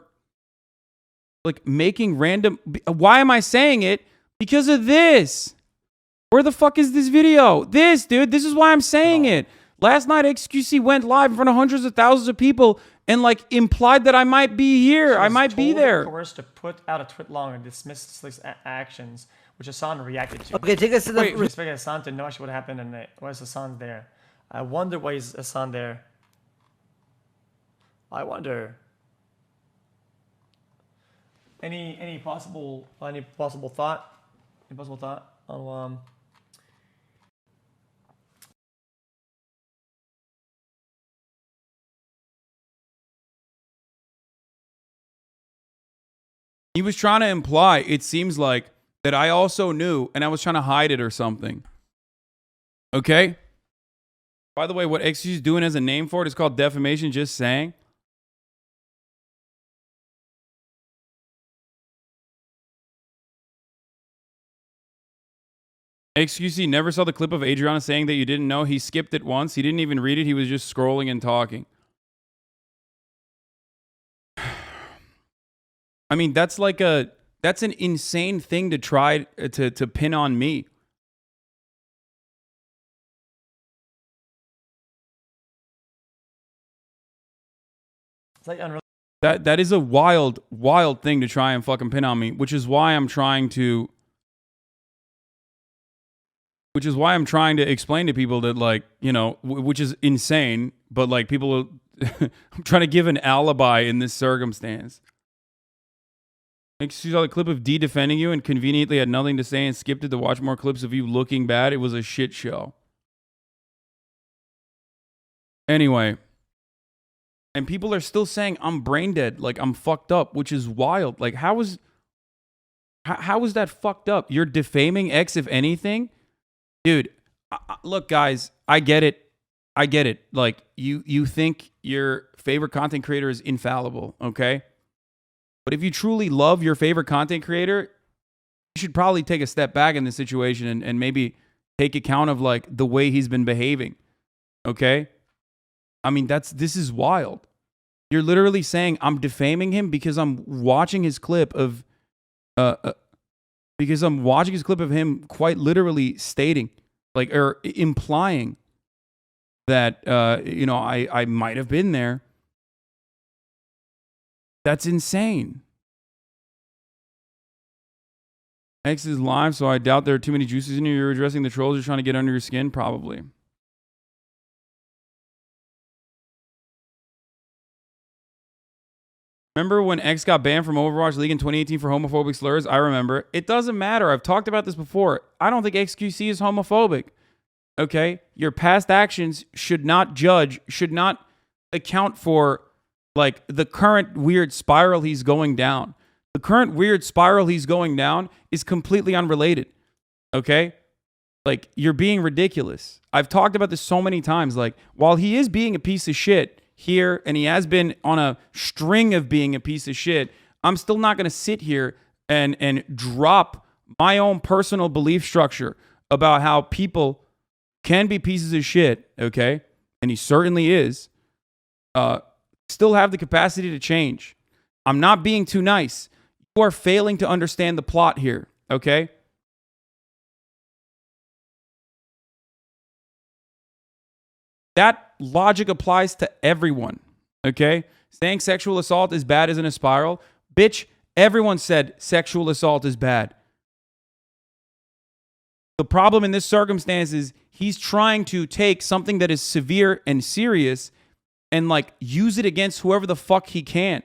like making random... Why am I saying it? Because of this. Where the fuck is this video? This, dude. This is why I'm saying it. Last night, xQc went live in front of hundreds of thousands of people and like implied that I might be here. I might be there. Coerced to put out a tweet long and dismiss Slick's actions, which Hasan reacted to. Okay, take us to the. We expected Hasan to know actually what happened, and why is Hasan there? I wonder why is Hasan there. I wonder. Any possible thought? Any possible thought on He was trying to imply, it seems like, that I also knew and I was trying to hide it or something. Okay? By the way, what xQc is doing as a name for it is called defamation, just saying. xQc never saw the clip of Adriana saying that you didn't know. He skipped it once. He didn't even read it. He was just scrolling and talking. I mean, that's an insane thing to try to pin on me. it's like unreal. That is a wild thing to try and fucking pin on me, which is why I'm trying to explain to people that, like, you know, which is insane, but like people I'm trying to give an alibi in this circumstance. You saw the clip of D defending you and conveniently had nothing to say and skipped it to watch more clips of you looking bad. It was a shit show. Anyway. And people are still saying I'm brain dead, like I'm fucked up, which is wild. Like, how is that fucked up? You're defaming X, if anything? Dude, look, guys, I get it. Like, you think your favorite content creator is infallible, okay? But if you truly love your favorite content creator, you should probably take a step back in this situation and maybe take account of like the way he's been behaving. Okay? I mean, this is wild. You're literally saying I'm defaming him because I'm watching his clip of him quite literally stating, like, or implying that I might have been there. That's insane. X is live, so I doubt there are too many juices in you. You're addressing the trolls. You're trying to get under your skin, probably. Remember when X got banned from Overwatch League in 2018 for homophobic slurs? I remember. It doesn't matter. I've talked about this before. I don't think xQc is homophobic. Okay? Your past actions should not account for, like, the current weird spiral he's going down. The current weird spiral he's going down is completely unrelated. Okay? Like, you're being ridiculous. I've talked about this so many times. Like, while he is being a piece of shit here, and he has been on a string of being a piece of shit, I'm still not going to sit here and drop my own personal belief structure about how people can be pieces of shit, okay? And he certainly is. Still have the capacity to change. I'm not being too nice. You are failing to understand the plot here, okay? That logic applies to everyone, okay? Saying sexual assault is bad isn't a spiral. Bitch, everyone said sexual assault is bad. The problem in this circumstance is he's trying to take something that is severe and serious and, like, use it against whoever the fuck he can.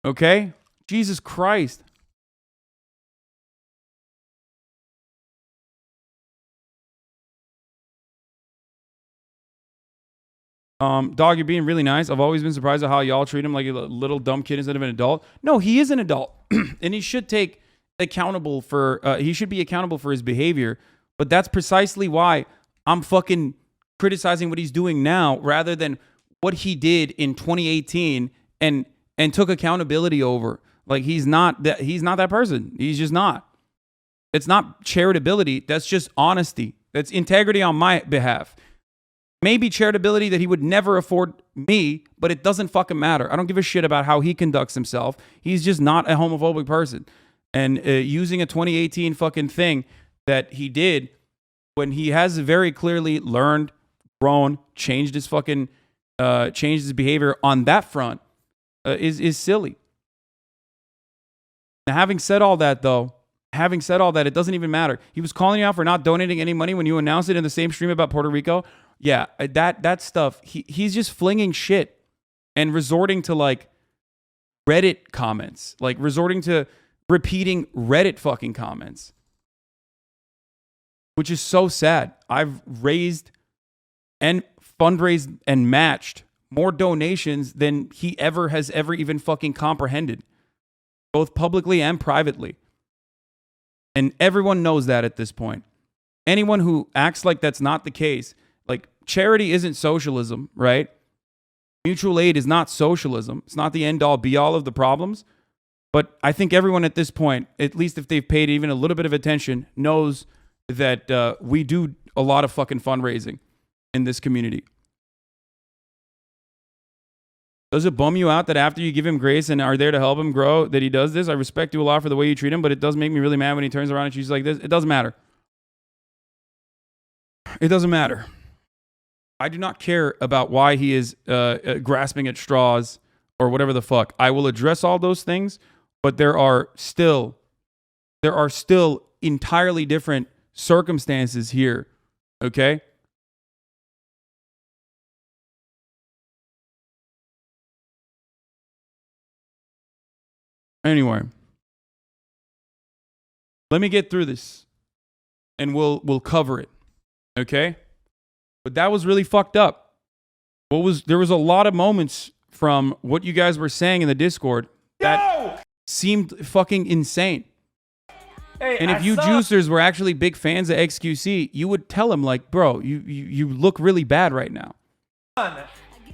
Okay? Jesus Christ. Dog, you're being really nice. I've always been surprised at how y'all treat him like a little dumb kid instead of an adult. No, he is an adult. And he should take accountable for, he should be accountable for his behavior. But that's precisely why I'm fucking criticizing what he's doing now rather than what he did in 2018 and took accountability over. Like, he's not that person. He's just not. It's not charitability. That's just honesty. That's integrity on my behalf. Maybe charitability that he would never afford me, but it doesn't fucking matter. I don't give a shit about how he conducts himself. He's just not a homophobic person. And using a 2018 fucking thing that he did when he has very clearly learned, grown, changed his behavior on that front is silly. Now, having said all that, it doesn't even matter. He was calling you out for not donating any money when you announced it in the same stream about Puerto Rico. Yeah, that stuff. He's just flinging shit and resorting to, like, Reddit comments, like resorting to repeating Reddit fucking comments, which is so sad. I've raised and fundraised and matched more donations than he has ever even fucking comprehended, both publicly and privately. And everyone knows that at this point. Anyone who acts like that's not the case, like, charity isn't socialism, right? Mutual aid is not socialism. It's not the end all be all of the problems. But I think everyone at this point, at least if they've paid even a little bit of attention, knows that we do a lot of fucking fundraising in this community. Does it bum you out that after you give him grace and are there to help him grow that he does this? I respect you a lot for the way you treat him, but it does make me really mad when he turns around and she's like this. It doesn't matter. It doesn't matter. I do not care about why he is grasping at straws or whatever the fuck. I will address all those things, but there are still entirely different circumstances here. Okay? Anyway, let me get through this and we'll cover it. Okay? But that was really fucked up. There was a lot of moments from what you guys were saying in the Discord that seemed fucking insane. Hey, And if you juicers were actually big fans of xQc, you would tell him, like, bro, you look really bad right now.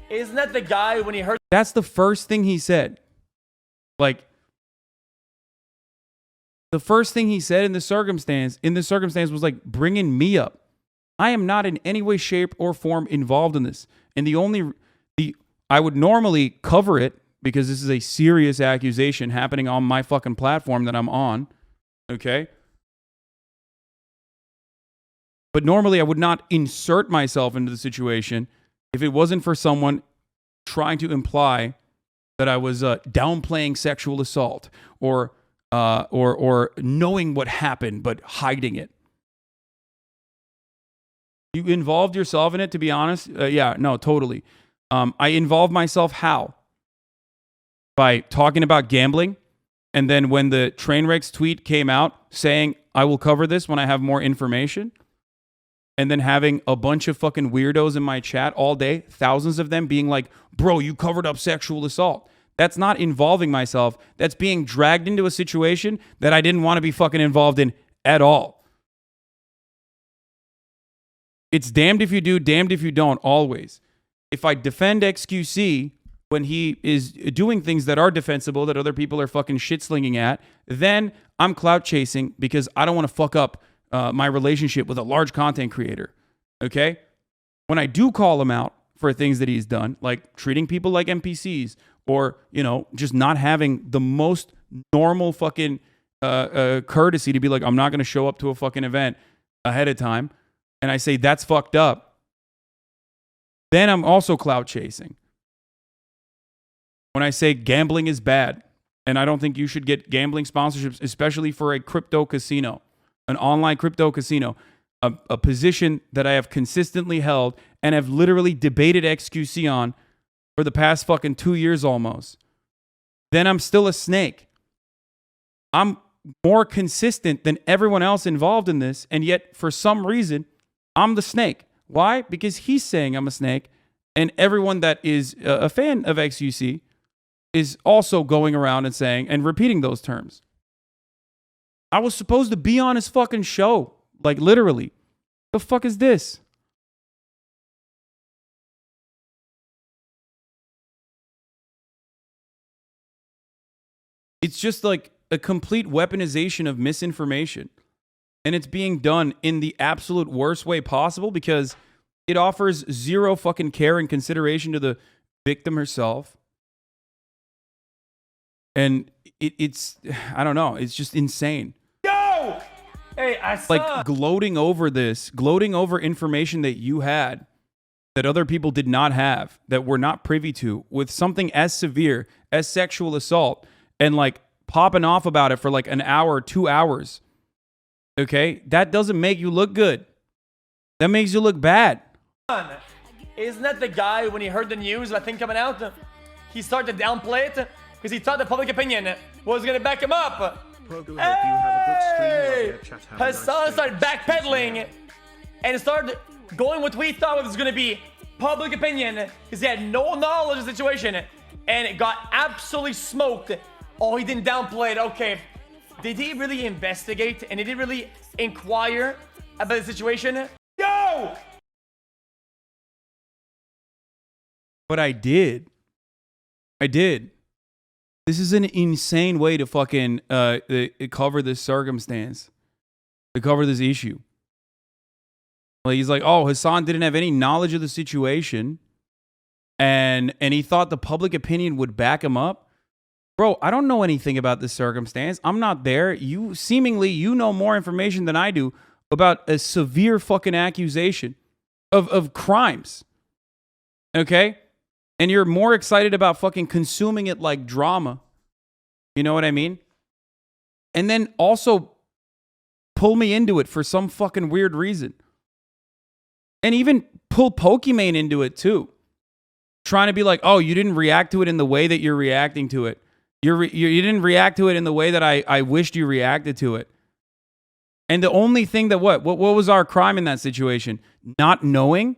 Isn't that the guy when he heard? That's the first thing he said. Like, the first thing he said in this circumstance was, like, bringing me up. I am not in any way, shape, or form involved in this. And I would normally cover it because this is a serious accusation happening on my fucking platform that I'm on. Okay? But normally I would not insert myself into the situation if it wasn't for someone trying to imply that I was downplaying sexual assault or knowing what happened but hiding it. You involved yourself in it, to be honest? Yeah, no, totally. I involved myself how? By talking about gambling. And then when the Trainwrecks tweet came out saying, I will cover this when I have more information. And then having a bunch of fucking weirdos in my chat all day, thousands of them being like, bro, you covered up sexual assault. That's not involving myself. That's being dragged into a situation that I didn't want to be fucking involved in at all. It's damned if you do, damned if you don't, always. If I defend xQc when he is doing things that are defensible, that other people are fucking shit-slinging at, then I'm clout chasing because I don't want to fuck up my relationship with a large content creator, okay? When I do call him out for things that he's done, like treating people like NPCs or, you know, just not having the most normal fucking courtesy to be like, I'm not going to show up to a fucking event ahead of time, and I say that's fucked up, then I'm also clout chasing. When I say gambling is bad, and I don't think you should get gambling sponsorships, especially for a crypto casino, an online crypto casino, a position that I have consistently held and have literally debated xQc on for the past fucking 2 years almost, then I'm still a snake. I'm more consistent than everyone else involved in this, and yet for some reason, I'm the snake. Why? Because he's saying I'm a snake, and everyone that is a fan of xQc is also going around and saying and repeating those terms. I was supposed to be on his fucking show. Like, literally. The fuck is this? It's just like a complete weaponization of misinformation. And it's being done in the absolute worst way possible because it offers zero fucking care and consideration to the victim herself. And it's, I don't know, it's just insane. Yo! Hey, I saw. Like gloating over this, gloating over information that you had that other people did not have, that were not privy to, with something as severe as sexual assault, and like popping off about it for like an hour, 2 hours. Okay? That doesn't make you look good. That makes you look bad. Isn't that the guy, when he heard the news, that thing coming out, he started to downplay it because he thought the public opinion was going to back him up? Hey! Hasan started backpedaling and started going with what we thought was going to be public opinion because he had no knowledge of the situation, and it got absolutely smoked. Oh, he didn't downplay it. Okay. Did he really investigate and did he really inquire about the situation? Yo! But I did. This is an insane way to fucking cover this circumstance, to cover this issue. Like, he's like, oh, Hasan didn't have any knowledge of the situation, and he thought the public opinion would back him up. Bro, I don't know anything about this circumstance. I'm not there. You know more information than I do about a severe fucking accusation of crimes. Okay? And you're more excited about fucking consuming it like drama. You know what I mean? And then also pull me into it for some fucking weird reason. And even pull Pokimane into it too. Trying to be like, oh, you didn't react to it in the way that you're reacting to it. You didn't react to it in the way that I wished you reacted to it. And the only thing that what was our crime in that situation? Not knowing,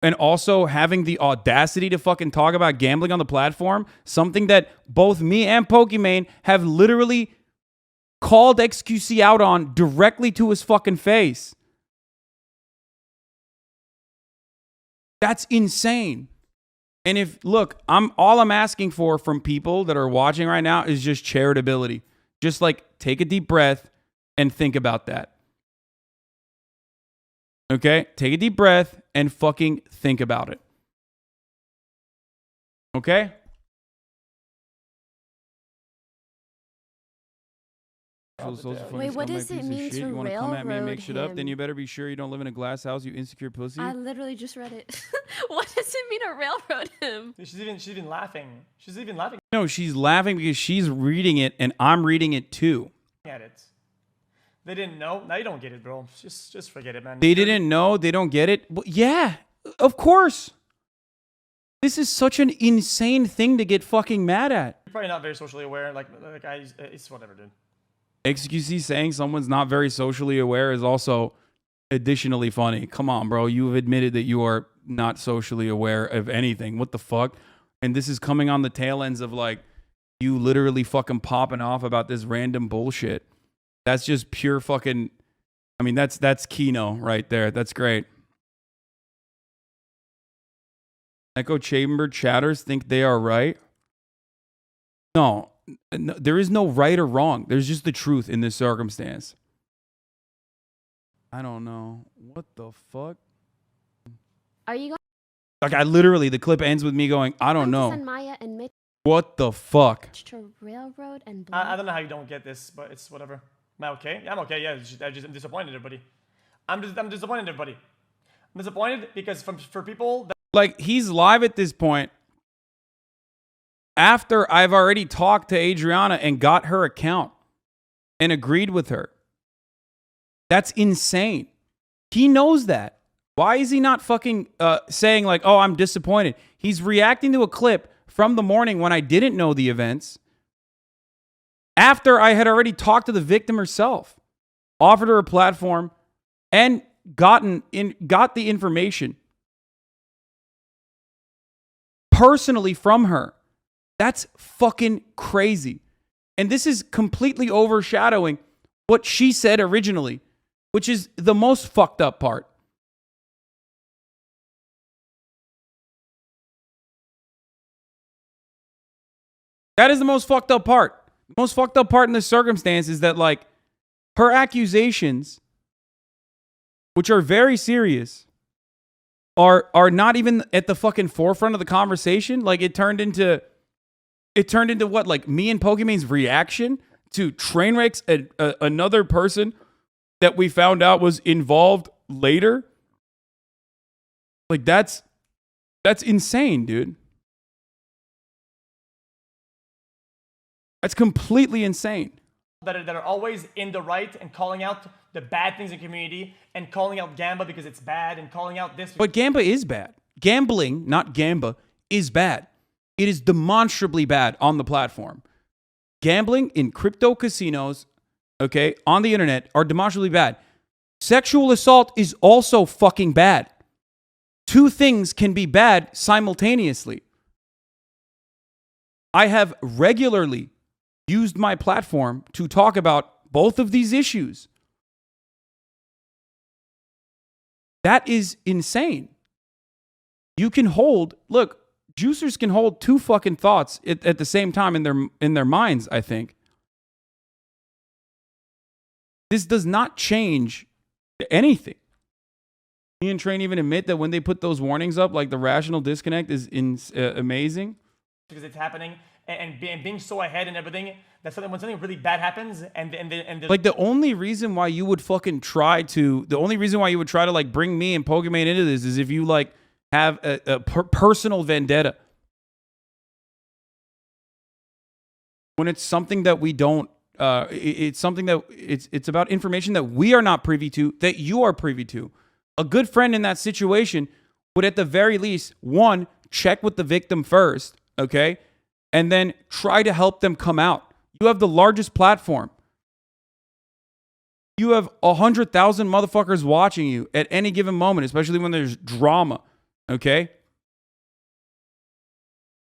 and also having the audacity to fucking talk about gambling on the platform, something that both me and Pokimane have literally called xQc out on directly to his fucking face. That's insane. And all I'm asking for from people that are watching right now is just charitability. Just like take a deep breath and think about that. Okay? Take a deep breath and fucking think about it. Okay? Wait, what does it mean to You want to come at me and make railroad shit up? Then him? you better be sure you don't live in a glass house, you insecure pussy. I literally just read it. What does it mean to railroad him? She's even laughing. She's even laughing No, she's laughing because she's reading it and I'm reading it too. at it. They didn't know. Now you don't get it, bro. Just forget it, man. They didn't know. They don't get it. Well, yeah, of course. This is such an insane thing to get fucking mad at. You're probably not very socially aware. Like it's whatever, dude. xQc saying someone's not very socially aware is also additionally funny. Come on, bro. You have admitted that you are not socially aware of anything. What the fuck? And this is coming on the tail ends of like you literally fucking popping off about this random bullshit. That's just pure fucking, I mean, that's Kino right there. That's great. Echo chamber chatters think they are right. No, there is no right or wrong. There's just the truth in this circumstance. I don't know. What the fuck? Are you going Like, I literally, the clip ends with me going, I don't know. send Maya and Mitch What the fuck? to railroad and I don't know how you don't get this, but it's whatever. Am I okay? Yeah, I'm okay. Yeah, I'm disappointed, everybody. I'm disappointed, everybody. I'm disappointed because for people that Like, he's live at this point after I've already talked to Adriana and got her account and agreed with her. That's insane. He knows that. Why is he not fucking saying like, oh, I'm disappointed? He's reacting to a clip from the morning when I didn't know the events after I had already talked to the victim herself, offered her a platform, and got the information personally from her. That's fucking crazy. And this is completely overshadowing what she said originally, which is the most fucked up part. That is the most fucked up part. The most fucked up part in this circumstance is that, like, her accusations, which are very serious, are not even at the fucking forefront of the conversation. Like, it turned into what? Like, me and Pokemon's reaction to Trainwreck's another person that we found out was involved later. Like, that's insane, dude. That's completely insane. that are always in the right and calling out the bad things in the community and calling out Gamba because it's bad and calling out this. But Gamba is bad. Gambling, not Gamba, is bad. It is demonstrably bad on the platform. Gambling in crypto casinos, okay, on the internet are demonstrably bad. Sexual assault is also fucking bad. Two things can be bad simultaneously. I have regularly used my platform to talk about both of these issues. That is insane. You can hold, look, juicers can hold two fucking thoughts at the same time in their minds, I think. This does not change anything. Me and Train even admit that when they put those warnings up, like the rational disconnect is amazing. Because it's happening and being so ahead and everything, that when something really bad happens and like the only reason why you would fucking try to, like bring me and Pokemon into this is if you like have a personal vendetta. When it's something that we don't, it's something that it's about information that we are not privy to, that you are privy to. A good friend in that situation would at the very least, one, check with the victim first, okay? And then try to help them come out. You have the largest platform. You have 100,000 motherfuckers watching you at any given moment, especially when there's drama, okay?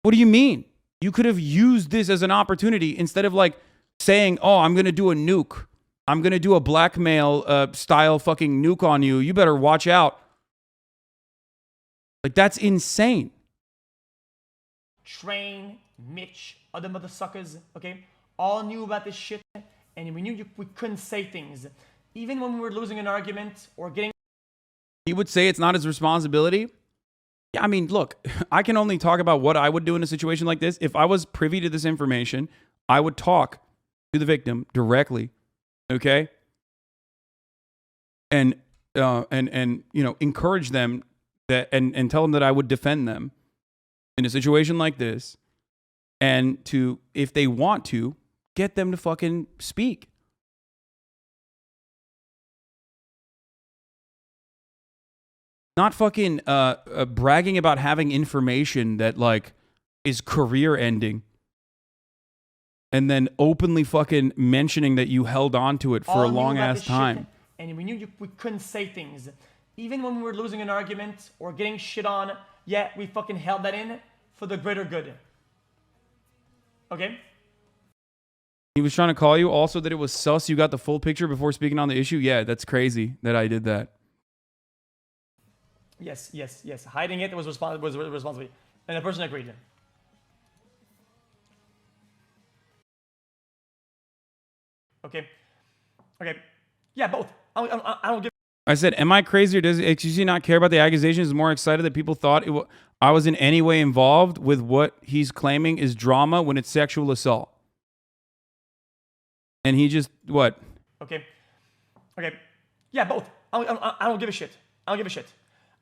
What do you mean? You could have used this as an opportunity instead of like saying, oh, I'm going to do a nuke. I'm going to do a blackmail style fucking nuke on you. You better watch out. Like, that's insane. Train, Mitch, other mother suckers, okay, all knew about this shit, and we knew we couldn't say things. Even when we were losing an argument or getting He would say it's not his responsibility. Yeah, I mean, look, I can only talk about what I would do in a situation like this. If I was privy to this information, I would talk to the victim directly, okay? And you know, encourage them that and tell them that I would defend them in a situation like this, and to, if they want to, get them to fucking speak. Not fucking bragging about having information that like is career ending, and then openly fucking mentioning that you held on to it for a long ass time. And we knew we couldn't say things. Even when we were losing an argument or getting shit on, yeah, we fucking held that in for the greater good. Okay? He was trying to call you also that it was sus you got the full picture before speaking on the issue. Yeah, that's crazy that I did that. Yes. Hiding it was responsibility. And the person agreed. Okay. Yeah, both. I don't give. I said, am I crazy or does xQc not care about the accusations? Is more excited that people thought I was in any way involved with what he's claiming is drama when it's sexual assault. And he just, what? Okay. Yeah, both. I don't give a shit.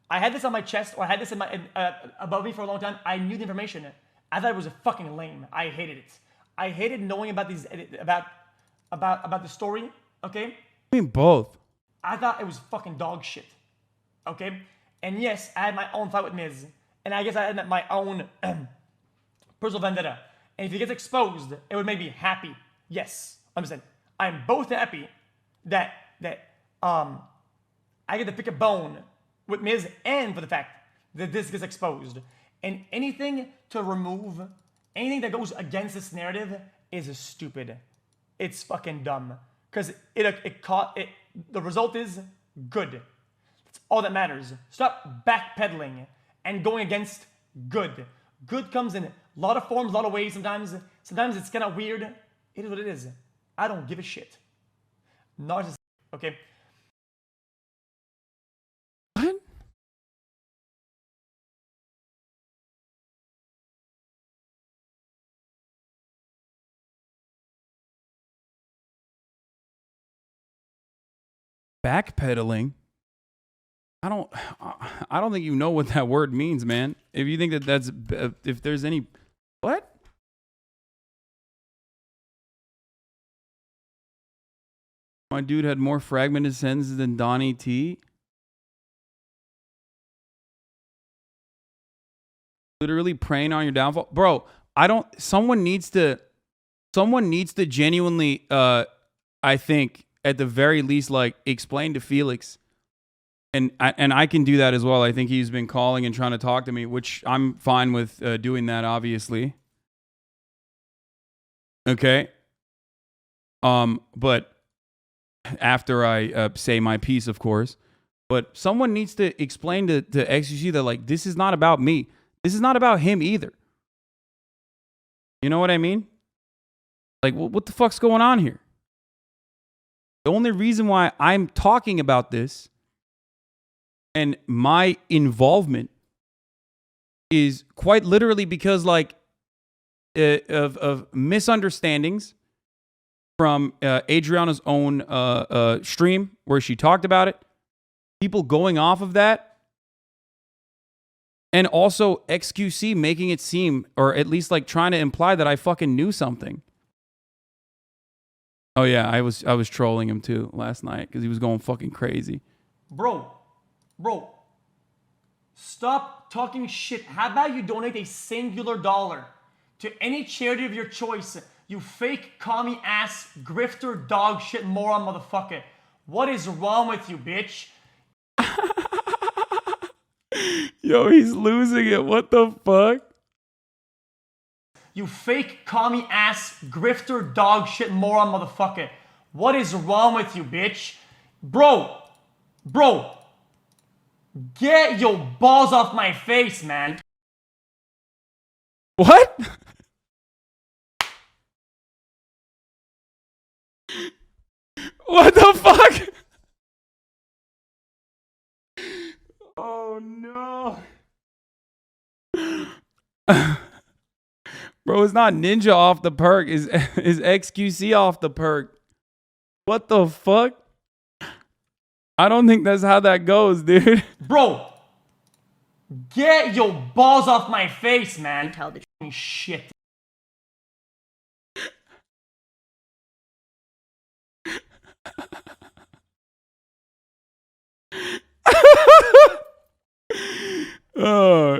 I had this on my chest, or I had this in my above me for a long time. I knew the information. I thought it was a fucking lame. I hated it. I hated knowing about these about the story. Okay. I mean, both. I thought it was fucking dog shit. Okay. And yes, I had my own fight with Miz, and I guess I had my own personal vendetta. And if he gets exposed, it would make me happy. Yes, understand. I'm both happy that I get to pick a bone with Miz, and for the fact that this gets exposed. And anything to remove, anything that goes against this narrative is stupid. It's fucking dumb. Because the result is good. That's all that matters. Stop backpedaling and going against good. Good comes in a lot of forms, a lot of ways sometimes. Sometimes it's kind of weird. It is what it is. I don't give a shit. Narcissist. Okay. What? Backpedaling? I don't think you know what that word means, man. If you think that that's, if there's any, what? My dude had more fragmented sentences than Donnie T. Literally preying on your downfall. Bro, someone needs to genuinely, I think, at the very least, like, explain to Felix. And I can do that as well. I think he's been calling and trying to talk to me, which I'm fine with doing that, obviously. Okay. But after I say my piece, of course. But someone needs to explain to xQc that, like, this is not about me. This is not about him either. You know what I mean? Like, what the fuck's going on here? The only reason why I'm talking about this and my involvement is quite literally because, like, of misunderstandings from Adriana's own stream where she talked about it, people going off of that, and also xQc making it seem, or at least like trying to imply that I fucking knew something. Oh yeah, I was trolling him too last night because he was going fucking crazy. Bro, stop talking shit. How about you donate a singular $1 to any charity of your choice, you fake commie ass grifter dog shit moron motherfucker. What is wrong with you, bitch? Yo, he's losing it. What the fuck? You fake commie ass grifter dog shit moron motherfucker. What is wrong with you, bitch? Bro, get your balls off my face, man. What? What the fuck? Oh no. Bro, it's not Ninja off the perk. Is xQc off the perk? What the fuck? I don't think that's how that goes, dude. Bro, get your balls off my face, man. Tell the truth. Shit.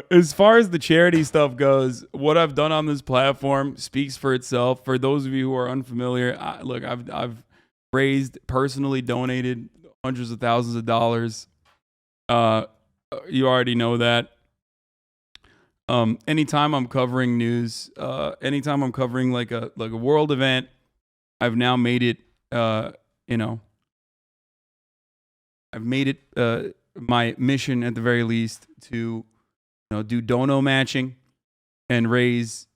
As far as the charity stuff goes, what I've done on this platform speaks for itself. For those of you who are unfamiliar, look, I've raised, personally donated hundreds of thousands of dollars. You already know that. Anytime I'm covering news, anytime I'm covering like a world event, I've now made it. I've made it my mission at the very least to do dono matching and raise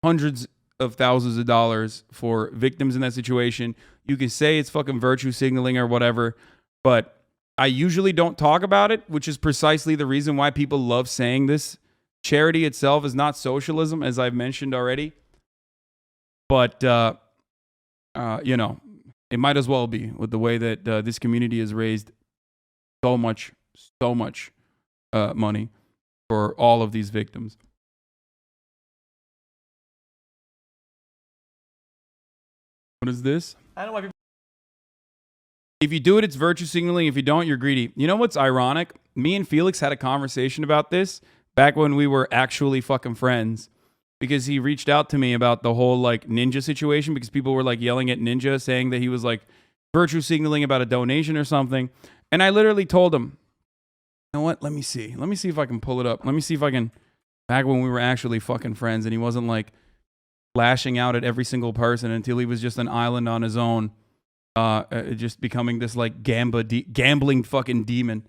hundreds of thousands of dollars for victims in that situation. You can say it's fucking virtue signaling or whatever, but I usually don't talk about it, which is precisely the reason why people love saying this. Charity itself is not socialism, as I've mentioned already, but it might as well be with the way that this community has raised so much money for all of these victims. What is this? I don't know why people. If you do it, it's virtue signaling. If you don't, you're greedy. You know what's ironic? Me and Felix had a conversation about this back when we were actually fucking friends, because he reached out to me about the whole like Ninja situation, because people were like yelling at Ninja saying that he was like virtue signaling about a donation or something. And I literally told him, you know what? Let me see if I can pull it up. Let me see if I can, back when we were actually fucking friends and he wasn't like lashing out at every single person until he was just an island on his own, just becoming this like gambling fucking demon.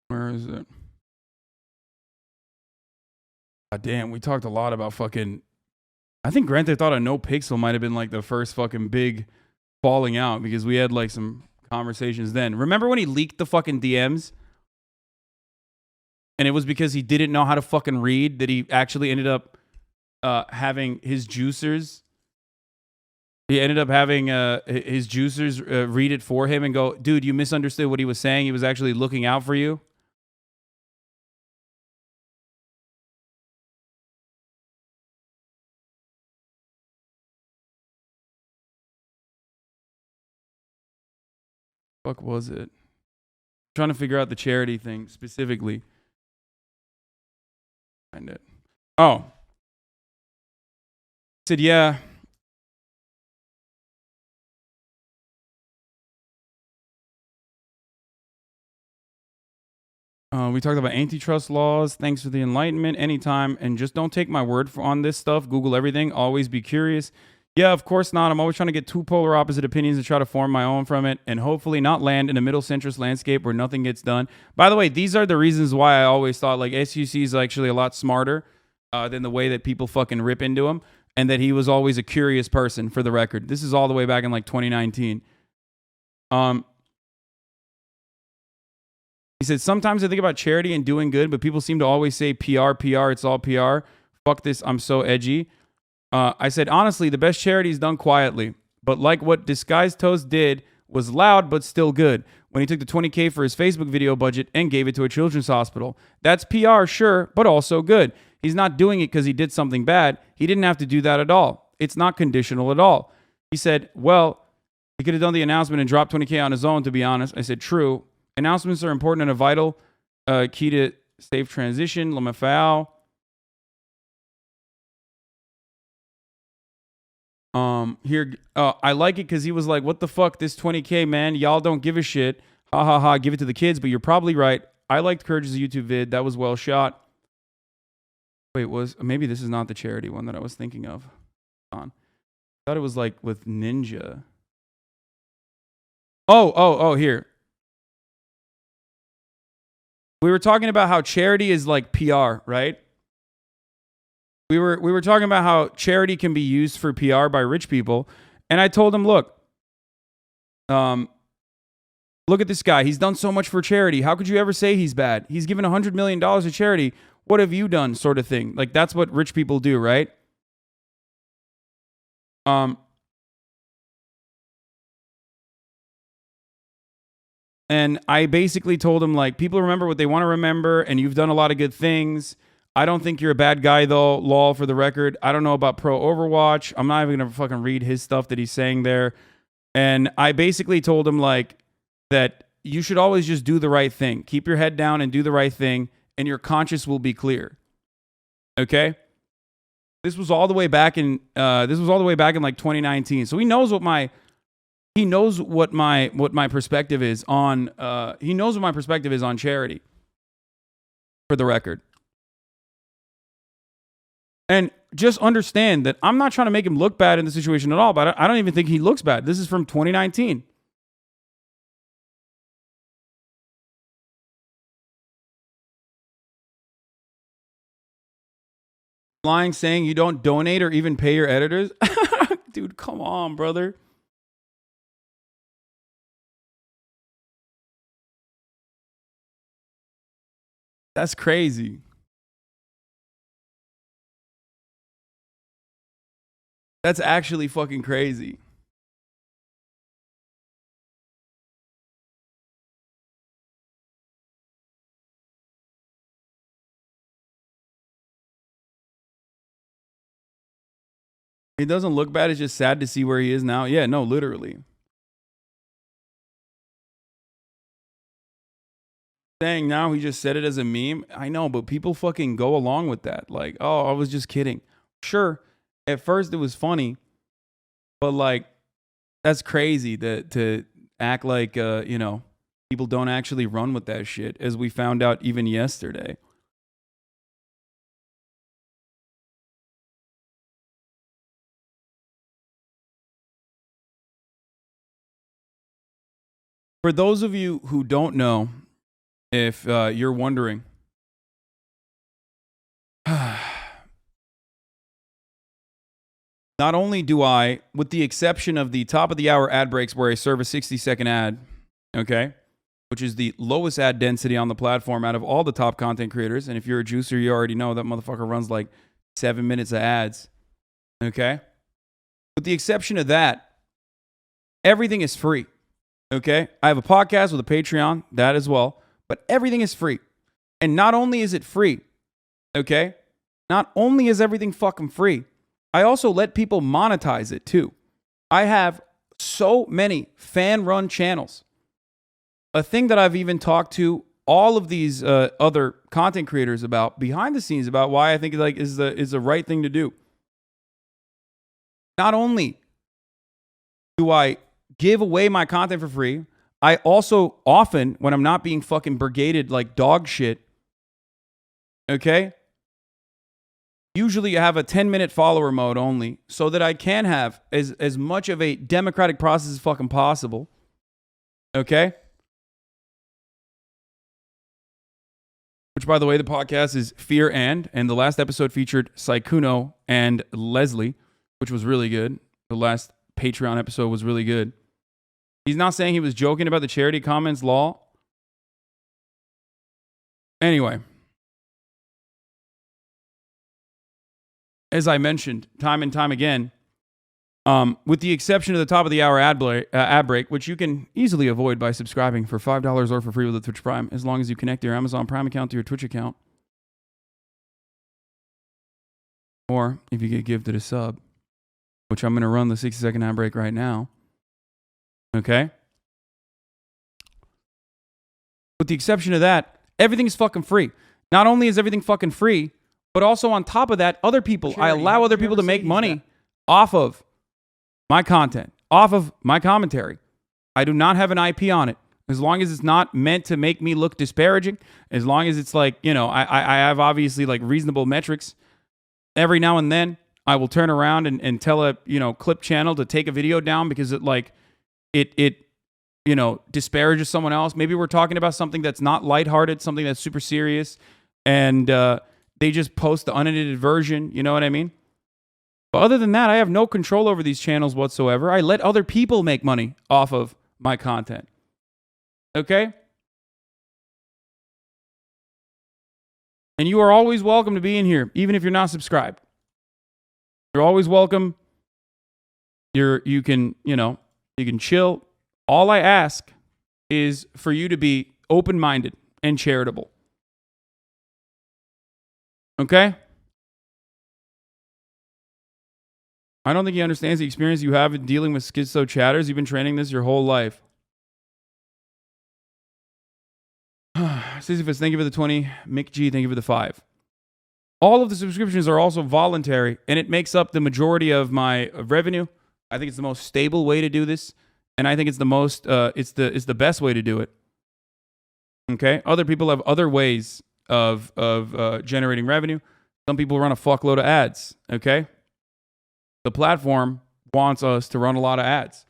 Where is it? God damn, we talked a lot about fucking. I think Grand Theft Auto No Pixel might have been like the first fucking big falling out, because we had like some conversations then. Remember when he leaked the fucking DMs? And it was because he didn't know how to fucking read that he actually ended up having his juicers. He ended up having his juicers read it for him and go, dude, you misunderstood what he was saying. He was actually looking out for you. Fuck was it? I'm trying to figure out the charity thing specifically. Find it. Oh. I said, yeah. We talked about antitrust laws. Thanks for the enlightenment. Anytime. And just don't take my word on this stuff. Google everything. Always be curious. Yeah, of course not. I'm always trying to get two polar opposite opinions and try to form my own from it, and hopefully not land in a middle centrist landscape where nothing gets done. By the way, these are the reasons why I always thought like xQc is actually a lot smarter than the way that people fucking rip into him, and that he was always a curious person, for the record. This is all the way back in like 2019. He said, sometimes I think about charity and doing good, but people seem to always say PR, it's all PR. Fuck this, I'm so edgy. I said, honestly, the best charity is done quietly. But like what Disguised Toast did was loud, but still good. When he took the $20K for his Facebook video budget and gave it to a children's hospital. That's PR, sure, but also good. He's not doing it because he did something bad. He didn't have to do that at all. It's not conditional at all. He said, well, he could have done the announcement and dropped $20K on his own, to be honest. I said, true. Announcements are important and a vital key to safe transition. Lamafao. I like it because he was like, what the fuck, this $20K, man, y'all don't give a shit. Ha ha ha, give it to the kids, but you're probably right. I liked Courage's YouTube vid. That was well shot. Wait, maybe this is not the charity one that I was thinking of. Hold on. I thought it was like with Ninja. Oh, here. We were talking about how charity is like PR, right? We were talking about how charity can be used for PR by rich people, and I told him, look at this guy. He's done so much for charity. How could you ever say he's bad? He's given $100 million to charity. What have you done? Sort of thing. Like, that's what rich people do, right? And I basically told him, like, people remember what they want to remember, and you've done a lot of good things. I don't think you're a bad guy, though, lol, for the record. I don't know about Pro Overwatch. I'm not even going to fucking read his stuff that he's saying there. And I basically told him, like, that you should always just do the right thing. Keep your head down and do the right thing, and your conscience will be clear. Okay? This was all the way back in like 2019. So he knows what my perspective is on charity, for the record. And just understand that I'm not trying to make him look bad in the situation at all, but I don't even think he looks bad. This is from 2019. Lying, saying you don't donate or even pay your editors? Dude, come on, brother. That's crazy. That's actually fucking crazy. It doesn't look bad. It's just sad to see where he is now. Yeah, no, literally. Saying now he just said it as a meme. I know, but people fucking go along with that. Like, oh, I was just kidding. Sure, at first it was funny, but like, that's crazy to act like, people don't actually run with that shit, as we found out even yesterday. For those of you who don't know, if you're wondering, not only do I, with the exception of the top of the hour ad breaks where I serve a 60-second ad, okay, which is the lowest ad density on the platform out of all the top content creators, and if you're a juicer, you already know that motherfucker runs like 7 minutes of ads, okay? With the exception of that, everything is free. Okay, I have a podcast with a Patreon, that as well, but everything is free. And not only is it free, okay, not only is everything fucking free, I also let people monetize it too. I have so many fan-run channels. A thing that I've even talked to all of these other content creators about behind the scenes about why I think like is the right thing to do. Not only do I give away my content for free, I also often, when I'm not being fucking brigaded like dog shit, okay, usually I have a 10-minute follower mode only so that I can have as much of a democratic process as fucking possible, okay? Which, by the way, the podcast is Fear and the last episode featured Saikuno and Leslie, which was really good. The last Patreon episode was really good. He's not saying he was joking about the charity comments law. Anyway, as I mentioned time and time again, with the exception of the top of the hour ad break, which you can easily avoid by subscribing for $5 or for free with the Twitch Prime, as long as you connect your Amazon Prime account to your Twitch account. Or if you get gifted a sub, which I'm going to run the 60-second ad break right now. Okay? With the exception of that, everything is fucking free. Not only is everything fucking free, but also on top of that, other people, I allow other people to make money off of my content, off of my commentary. I do not have an IP on it. As long as it's not meant to make me look disparaging, as long as it's like, I have obviously like reasonable metrics every now and then I will turn around and tell a, clip channel to take a video down because it disparages someone else. Maybe we're talking about something that's not lighthearted, something that's super serious, and they just post the unedited version. You know what I mean? But other than that, I have no control over these channels whatsoever. I let other people make money off of my content. Okay? And you are always welcome to be in here, even if you're not subscribed. You're always welcome. You can chill. All I ask is for you to be open-minded and charitable. Okay? I don't think he understands the experience you have in dealing with schizo chatters. You've been training this your whole life. Sisyphus, thank you for the 20. Mick G, thank you for the 5. All of the subscriptions are also voluntary, and it makes up the majority of my revenue. I think it's the most stable way to do this, and I think it's the most it's the best way to do it. Okay? Other people have other ways of generating revenue. Some people run a fuckload of ads. Okay? The platform wants us to run a lot of ads.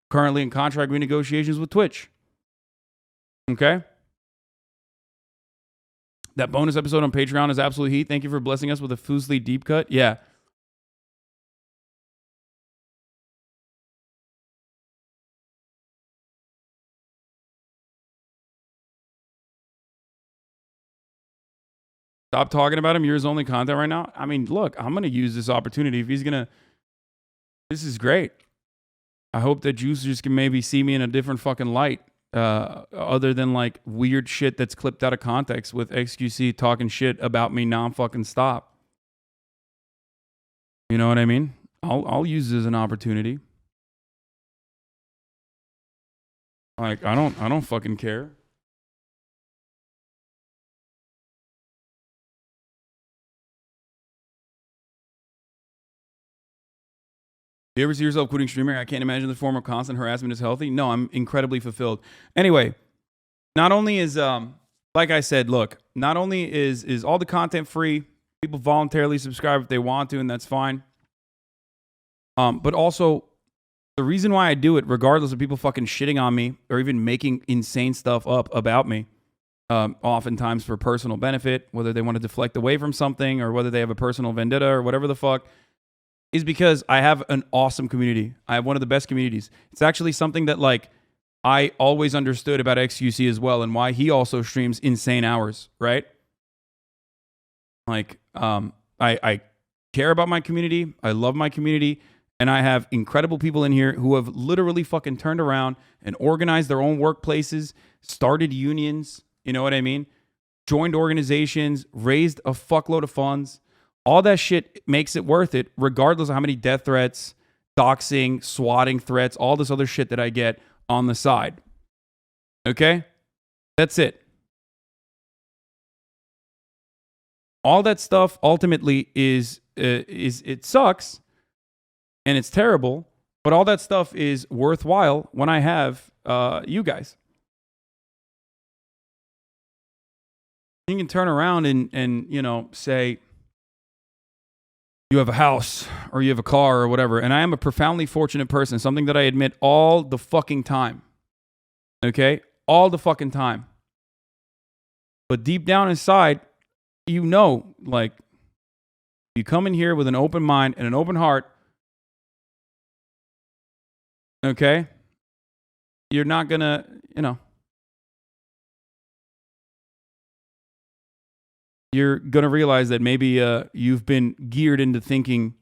Currently in contract renegotiations with Twitch. Okay? That bonus episode on Patreon is absolute heat. Thank you for blessing us with a Foosley deep cut. Yeah. Stop talking about him. Yours only content right now. I mean, look, I'm going to use this opportunity. If he's going to... This is great. I hope that juicers can maybe see me in a different fucking light. Other than like weird shit that's clipped out of context with xQc talking shit about me non-fucking stop. You know what I mean? I'll use this as an opportunity. Like, I don't fucking care. Do you ever see yourself quitting streaming? I can't imagine the form of constant harassment is healthy. No, I'm incredibly fulfilled. Anyway, not only is, like I said, look, not only is all the content free, people voluntarily subscribe if they want to, and that's fine. But also, the reason why I do it, regardless of people fucking shitting on me or even making insane stuff up about me, oftentimes for personal benefit, whether they want to deflect away from something or whether they have a personal vendetta or whatever the fuck, is because I have an awesome community. I have one of the best communities. It's actually something that like I always understood about xQc as well, and why he also streams insane hours, right? Like, I care about my community. I love my community. And I have incredible people in here who have literally fucking turned around and organized their own workplaces, started unions, you know what I mean? Joined organizations, raised a fuckload of funds. All that shit makes it worth it, regardless of how many death threats, doxing, swatting threats, all this other shit that I get on the side. Okay? That's it. All that stuff ultimately is it sucks and it's terrible, but all that stuff is worthwhile when I have you guys. You can turn around and say, you have a house or you have a car or whatever. And I am a profoundly fortunate person, something that I admit all the fucking time. Okay? All the fucking time. But deep down inside, like, you come in here with an open mind and an open heart. Okay? You're not gonna, you're going to realize that maybe you've been geared into thinking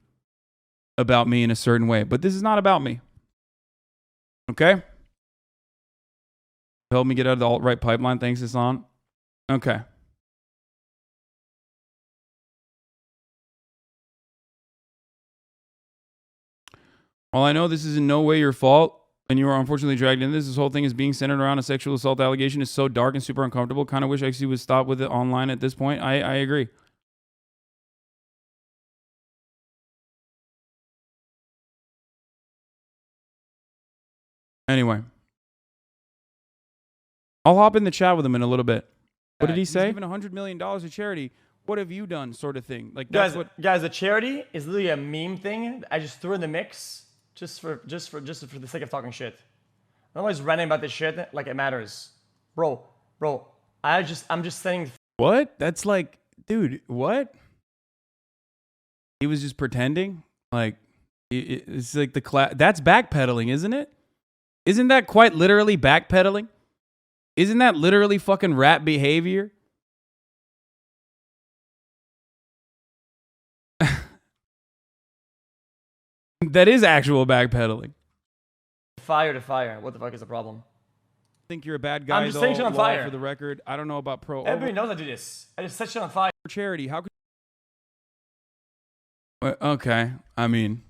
about me in a certain way. But this is not about me. Okay? Help me get out of the alt-right pipeline. Thanks, Hasan. Okay. While I know this is in no way your fault, and you are unfortunately dragged into this whole thing is being centered around a sexual assault allegation is so dark and super uncomfortable. Kind of wish XC would stop with it online at this point. I agree. Anyway. I'll hop in the chat with him in a little bit. What did he say? He's giving $100 million to charity. what have you done, sort of thing. Like that's Guys, the charity is literally a meme thing. I just threw in the mix just for the sake of talking shit. I'm always ranting about this shit like it matters, bro. I'm just saying. What? That's like, dude, what? He was just pretending. Like it's like that's backpedaling, isn't it? Isn't that quite literally backpedaling? Isn't that literally fucking rat behavior? That is actual backpedaling. Fire to fire. What the fuck is the problem? I think you're a bad guy. I'm just saying shit on fire. For the record, I don't know about pro. Everybody knows I do this. I just set shit on fire. Charity. How could? Okay, I mean,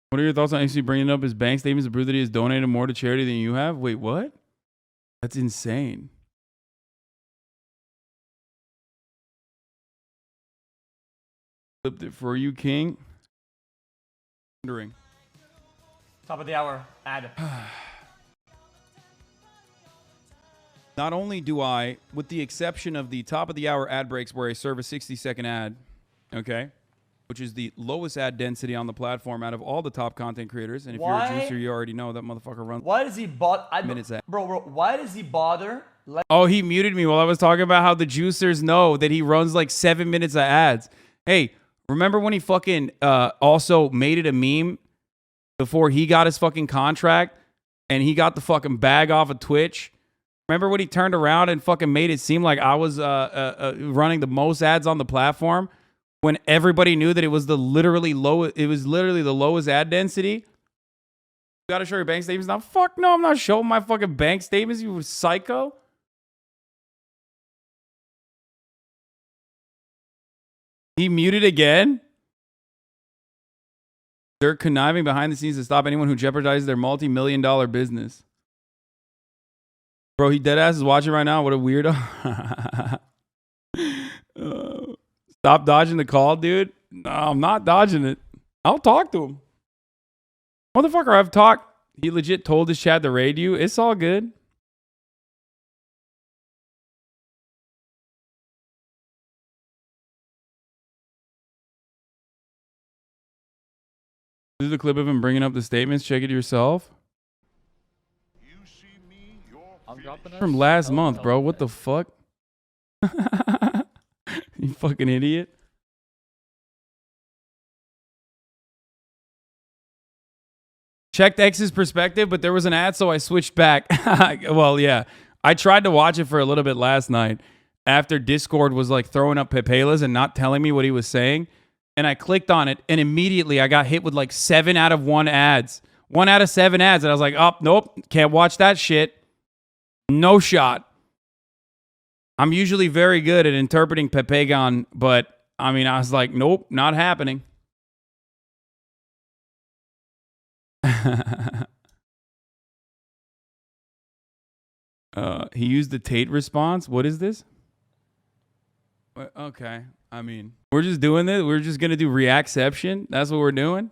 what are your thoughts on actually bringing up his bank statements to prove that he has donated more to charity than you have? Wait, what? That's insane. Flipped it for you, King. Wondering. Top of the hour ad. Not only do I, with the exception of the top of the hour ad breaks where I serve a 60-second ad, okay, which is the lowest ad density on the platform out of all the top content creators. And if you're a juicer, you already know that motherfucker runs. Why does he bother? Minutes ad. Bro, why does he bother? Oh, he muted me while I was talking about how the juicers know that he runs like 7 minutes of ads. Hey, remember when he fucking also made it a meme before he got his fucking contract and he got the fucking bag off of Twitch? Remember when he turned around and fucking made it seem like I was running the most ads on the platform when everybody knew that it was literally the lowest ad density? You gotta show your bank statements now. Fuck no, I'm not showing my fucking bank statements, you psycho. He muted again. They're conniving behind the scenes to stop anyone who jeopardizes their multi-million-dollar business. Bro, he deadass is watching right now. What a weirdo. Stop dodging the call, dude. No, I'm not dodging it. I'll talk to him. Motherfucker, I've talked. He legit told his chat to raid you. It's all good. This is a clip of him bringing up the statements. Check it yourself. From last month, bro. What the fuck? You fucking idiot. Checked X's perspective, but there was an ad, so I switched back. Well, yeah. I tried to watch it for a little bit last night after Discord was like throwing up Pepelas and not telling me what he was saying. And I clicked on it, and immediately I got hit with like 7 out of 1 ads. 1 out of 7 ads. And I was like, oh, nope, can't watch that shit. No shot. I'm usually very good at interpreting Pepegon, but I mean, I was like, nope, not happening. He used the Tate response. What is this? Okay. I mean, we're just doing this. We're just going to do reacception. That's what we're doing.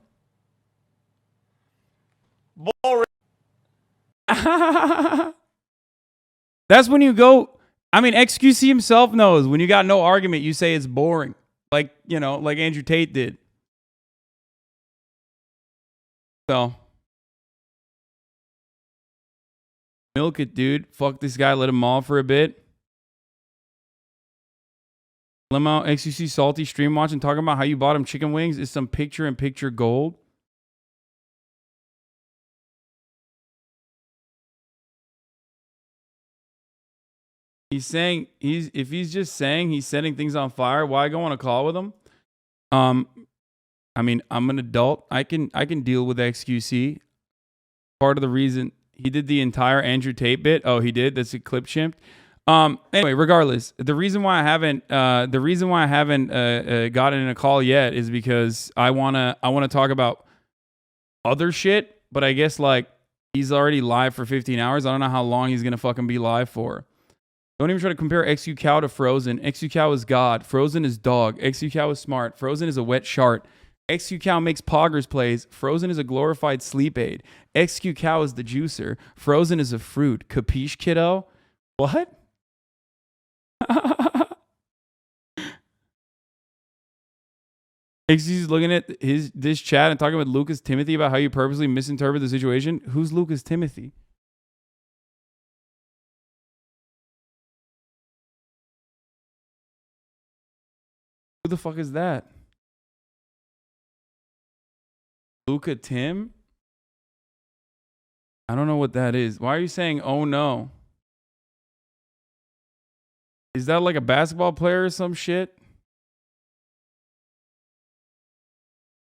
Boring. That's when you go. I mean, xQc himself knows when you got no argument, you say it's boring. Like, you know, like Andrew Tate did. So, milk it, dude. Fuck this guy. Let him maul for a bit. Limo xQc salty stream watch and talking about how you bought him chicken wings is some picture-in-picture gold. He's saying if he's just saying he's setting things on fire, why go on a call with him? I mean, I'm an adult. I can deal with xQc. Part of the reason he did the entire Andrew Tate bit. Oh, he did. That's a clip chimped. Anyway, regardless, the reason why I haven't gotten in a call yet is because I wanna talk about other shit. But I guess like he's already live for 15 hours. I don't know how long he's gonna fucking be live for. Don't even try to compare xQcow to Frozen. xQcow is God. Frozen is dog. xQcow is smart. Frozen is a wet shart. xQcow makes poggers plays. Frozen is a glorified sleep aid. xQcow is the juicer. Frozen is a fruit. Capiche, kiddo? What? He's looking at this chat and talking with Lucas Timothy about how you purposely misinterpret the situation. Who's Lucas Timothy? Who the fuck is that? Luca Tim? I don't know what that is. Why are you saying, oh no? Is that like a basketball player or some shit?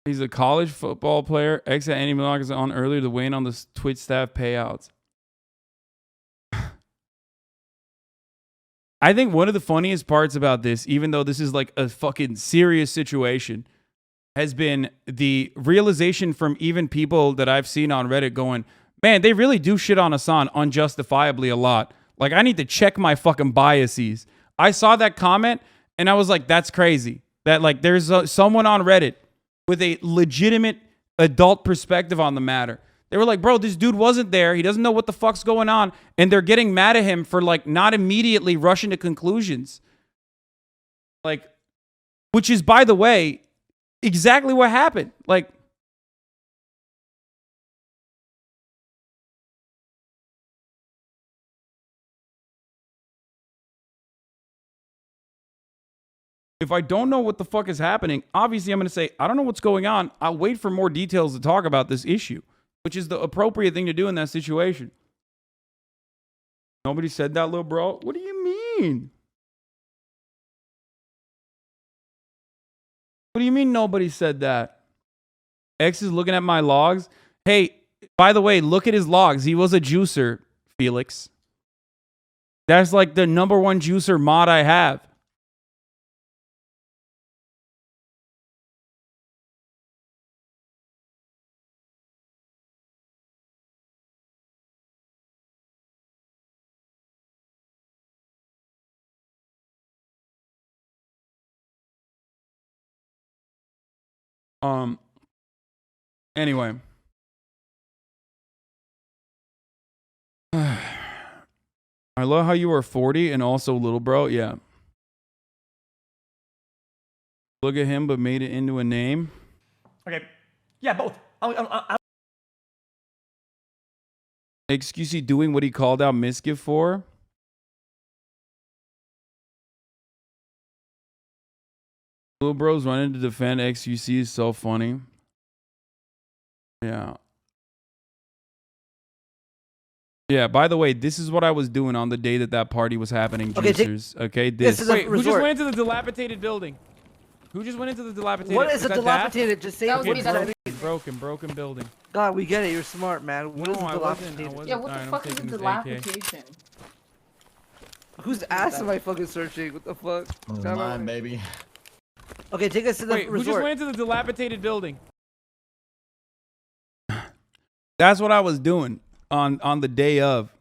He's a college football player. Ex at Andy Millock is on earlier to weigh in on the Twitch staff payouts. I think one of the funniest parts about this, even though this is like a fucking serious situation, has been the realization from even people that I've seen on Reddit going, man, they really do shit on Hasan unjustifiably a lot. Like, I need to check my fucking biases. I saw that comment and I was like, that's crazy. That like there's someone on Reddit with a legitimate adult perspective on the matter. They were like, bro, this dude wasn't there. He doesn't know what the fuck's going on. And they're getting mad at him for like not immediately rushing to conclusions. Like, which is, by the way, exactly what happened. Like, if I don't know what the fuck is happening, obviously I'm going to say, I don't know what's going on. I'll wait for more details to talk about this issue, which is the appropriate thing to do in that situation. Nobody said that, little bro. What do you mean? What do you mean nobody said that? X is looking at my logs. Hey, by the way, look at his logs. He was a juicer, Felix. That's like the #1 juicer mod I have. Anyway. I love how you are 40 and also little bro. Yeah. Look at him, but made it into a name. Okay. Yeah, both. xQc doing what he called out Misgive for. Little bro's running to defend xQc is so funny. Yeah. Yeah, by the way, this is what I was doing on the day that party was happening, juicers. Okay, this. Wait, who just went into the dilapidated building? Who just went into the dilapidated? What is a dilapidated? Just say broken building. God, we get it. You're smart, man. What is No, a I dilapidated? wasn't. Yeah, what the fuck is a dilapidation? Whose ass am I fucking searching? What the fuck? Mine, baby. Okay, take us to the Wait, resort. who just went into the dilapidated building? That's what I was doing on the day of,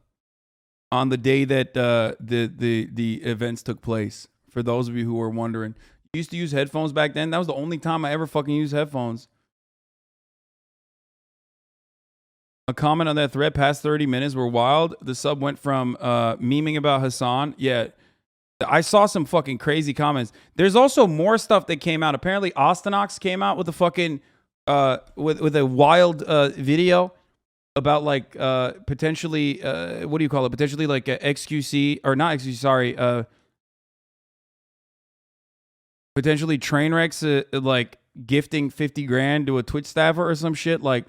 on the day that the events took place. For those of you who were wondering, I used to use headphones back then. That was the only time I ever fucking used headphones. A comment on that thread, past 30 minutes were wild. The sub went from memeing about Hasan. Yeah, I saw some fucking crazy comments. There's also more stuff that came out. Apparently, Austinox came out with a fucking with a wild video about like potentially what do you call it? Potentially like a xQc or not xQc. Sorry, potentially Trainwrecks like gifting 50 grand to a Twitch staffer or some shit. Like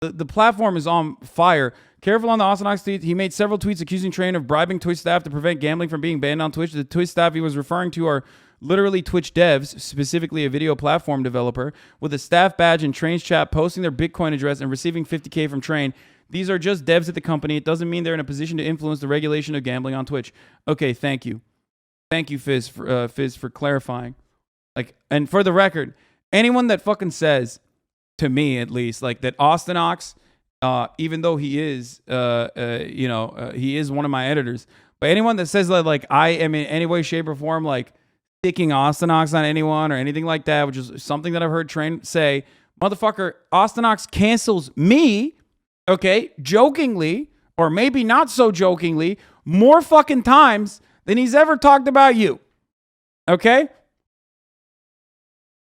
the platform is on fire. Careful on the Austinox tweet. He made several tweets accusing Train of bribing Twitch staff to prevent gambling from being banned on Twitch. The Twitch staff he was referring to are literally Twitch devs, specifically a video platform developer, with a staff badge in Train's chat posting their Bitcoin address and receiving 50K from Train. These are just devs at the company. It doesn't mean they're in a position to influence the regulation of gambling on Twitch. Okay, thank you. Thank you, Fizz, for clarifying. Like, and for the record, anyone that fucking says, to me at least, like that Austinox, even though he is, he is one of my editors, but anyone that says that like I am in any way, shape, or form like sticking Austinox on anyone or anything like that, which is something that I've heard Train say, motherfucker, Austinox cancels me, okay, jokingly, or maybe not so jokingly, more fucking times than he's ever talked about you. Okay?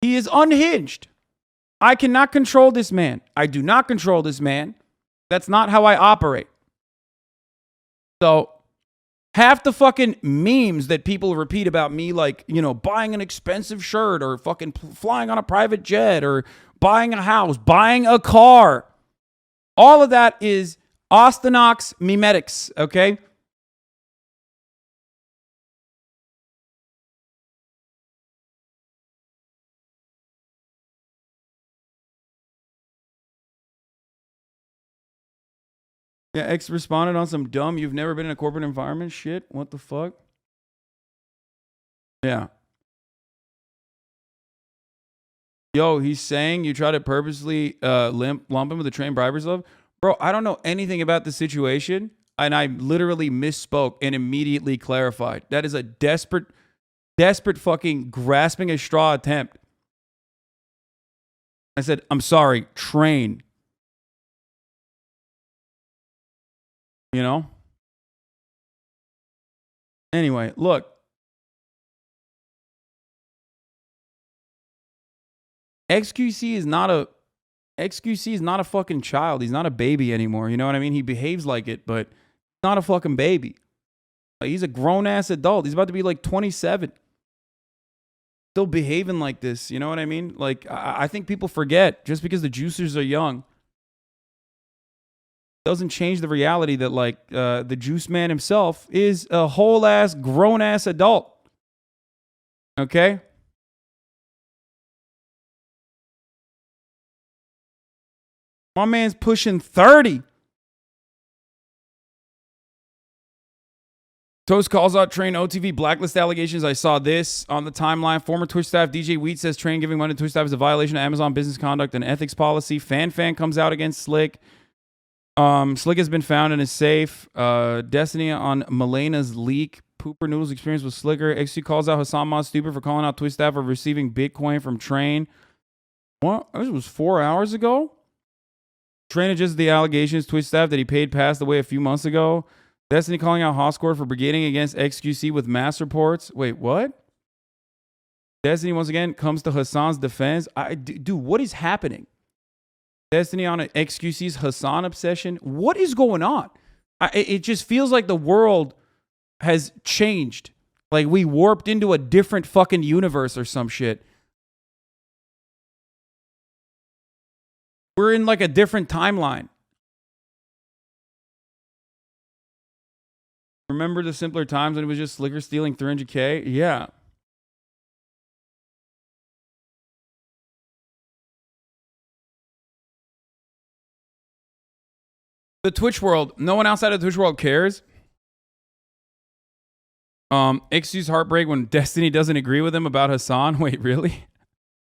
He is unhinged. I cannot control this man. I do not control this man. That's not how I operate. So, half the fucking memes that people repeat about me, like, you know, buying an expensive shirt or fucking flying on a private jet or buying a house, buying a car, all of that is Ostenox memetics, okay? Yeah, X responded on some dumb, you've never been in a corporate environment shit. What the fuck? Yeah. Yo, he's saying you try to purposely lump him with the trained bribery love. Bro, I don't know anything about the situation, and I literally misspoke and immediately clarified. That is a desperate fucking grasping a straw attempt. I said, I'm sorry, train. You know? Anyway, look. xQc is not a fucking child. He's not a baby anymore. You know what I mean? He behaves like it, but not a fucking baby. Like, he's a grown ass adult. He's about to be like 27. Still behaving like this. You know what I mean? Like, I think people forget just because the juicers are young doesn't change the reality that, like, the juice man himself is a whole ass grown ass adult. Okay? My man's pushing 30. Toast calls out Train OTV blacklist allegations. I saw this on the timeline. Former Twitch staff DJ Wheat says Train giving money to Twitch staff is a violation of Amazon business conduct and ethics policy. Fan comes out against Slick. Slick has been found and is safe. Destiny on Melena's leak. Pooper Noodles experience with Slicker. XC calls out Hasan Mod stupid for calling out Twitch staff for receiving Bitcoin from Train. What? This was 4 hours ago? Train adjusted the allegations. Twitch staff that he paid passed away a few months ago. Destiny calling out Hoscourt for brigading against xQc with mass reports. Wait, what? Destiny once again comes to Hasan's defense. Dude, what is happening? Destiny on xQc's Hasan obsession. What is going on? It just feels like the world has changed. Like we warped into a different fucking universe or some shit. We're in like a different timeline. Remember the simpler times when it was just Slicker stealing 300K? Yeah. The Twitch world, no one outside of the Twitch world cares. XQ's heartbreak when Destiny doesn't agree with him about Hasan. Wait, really?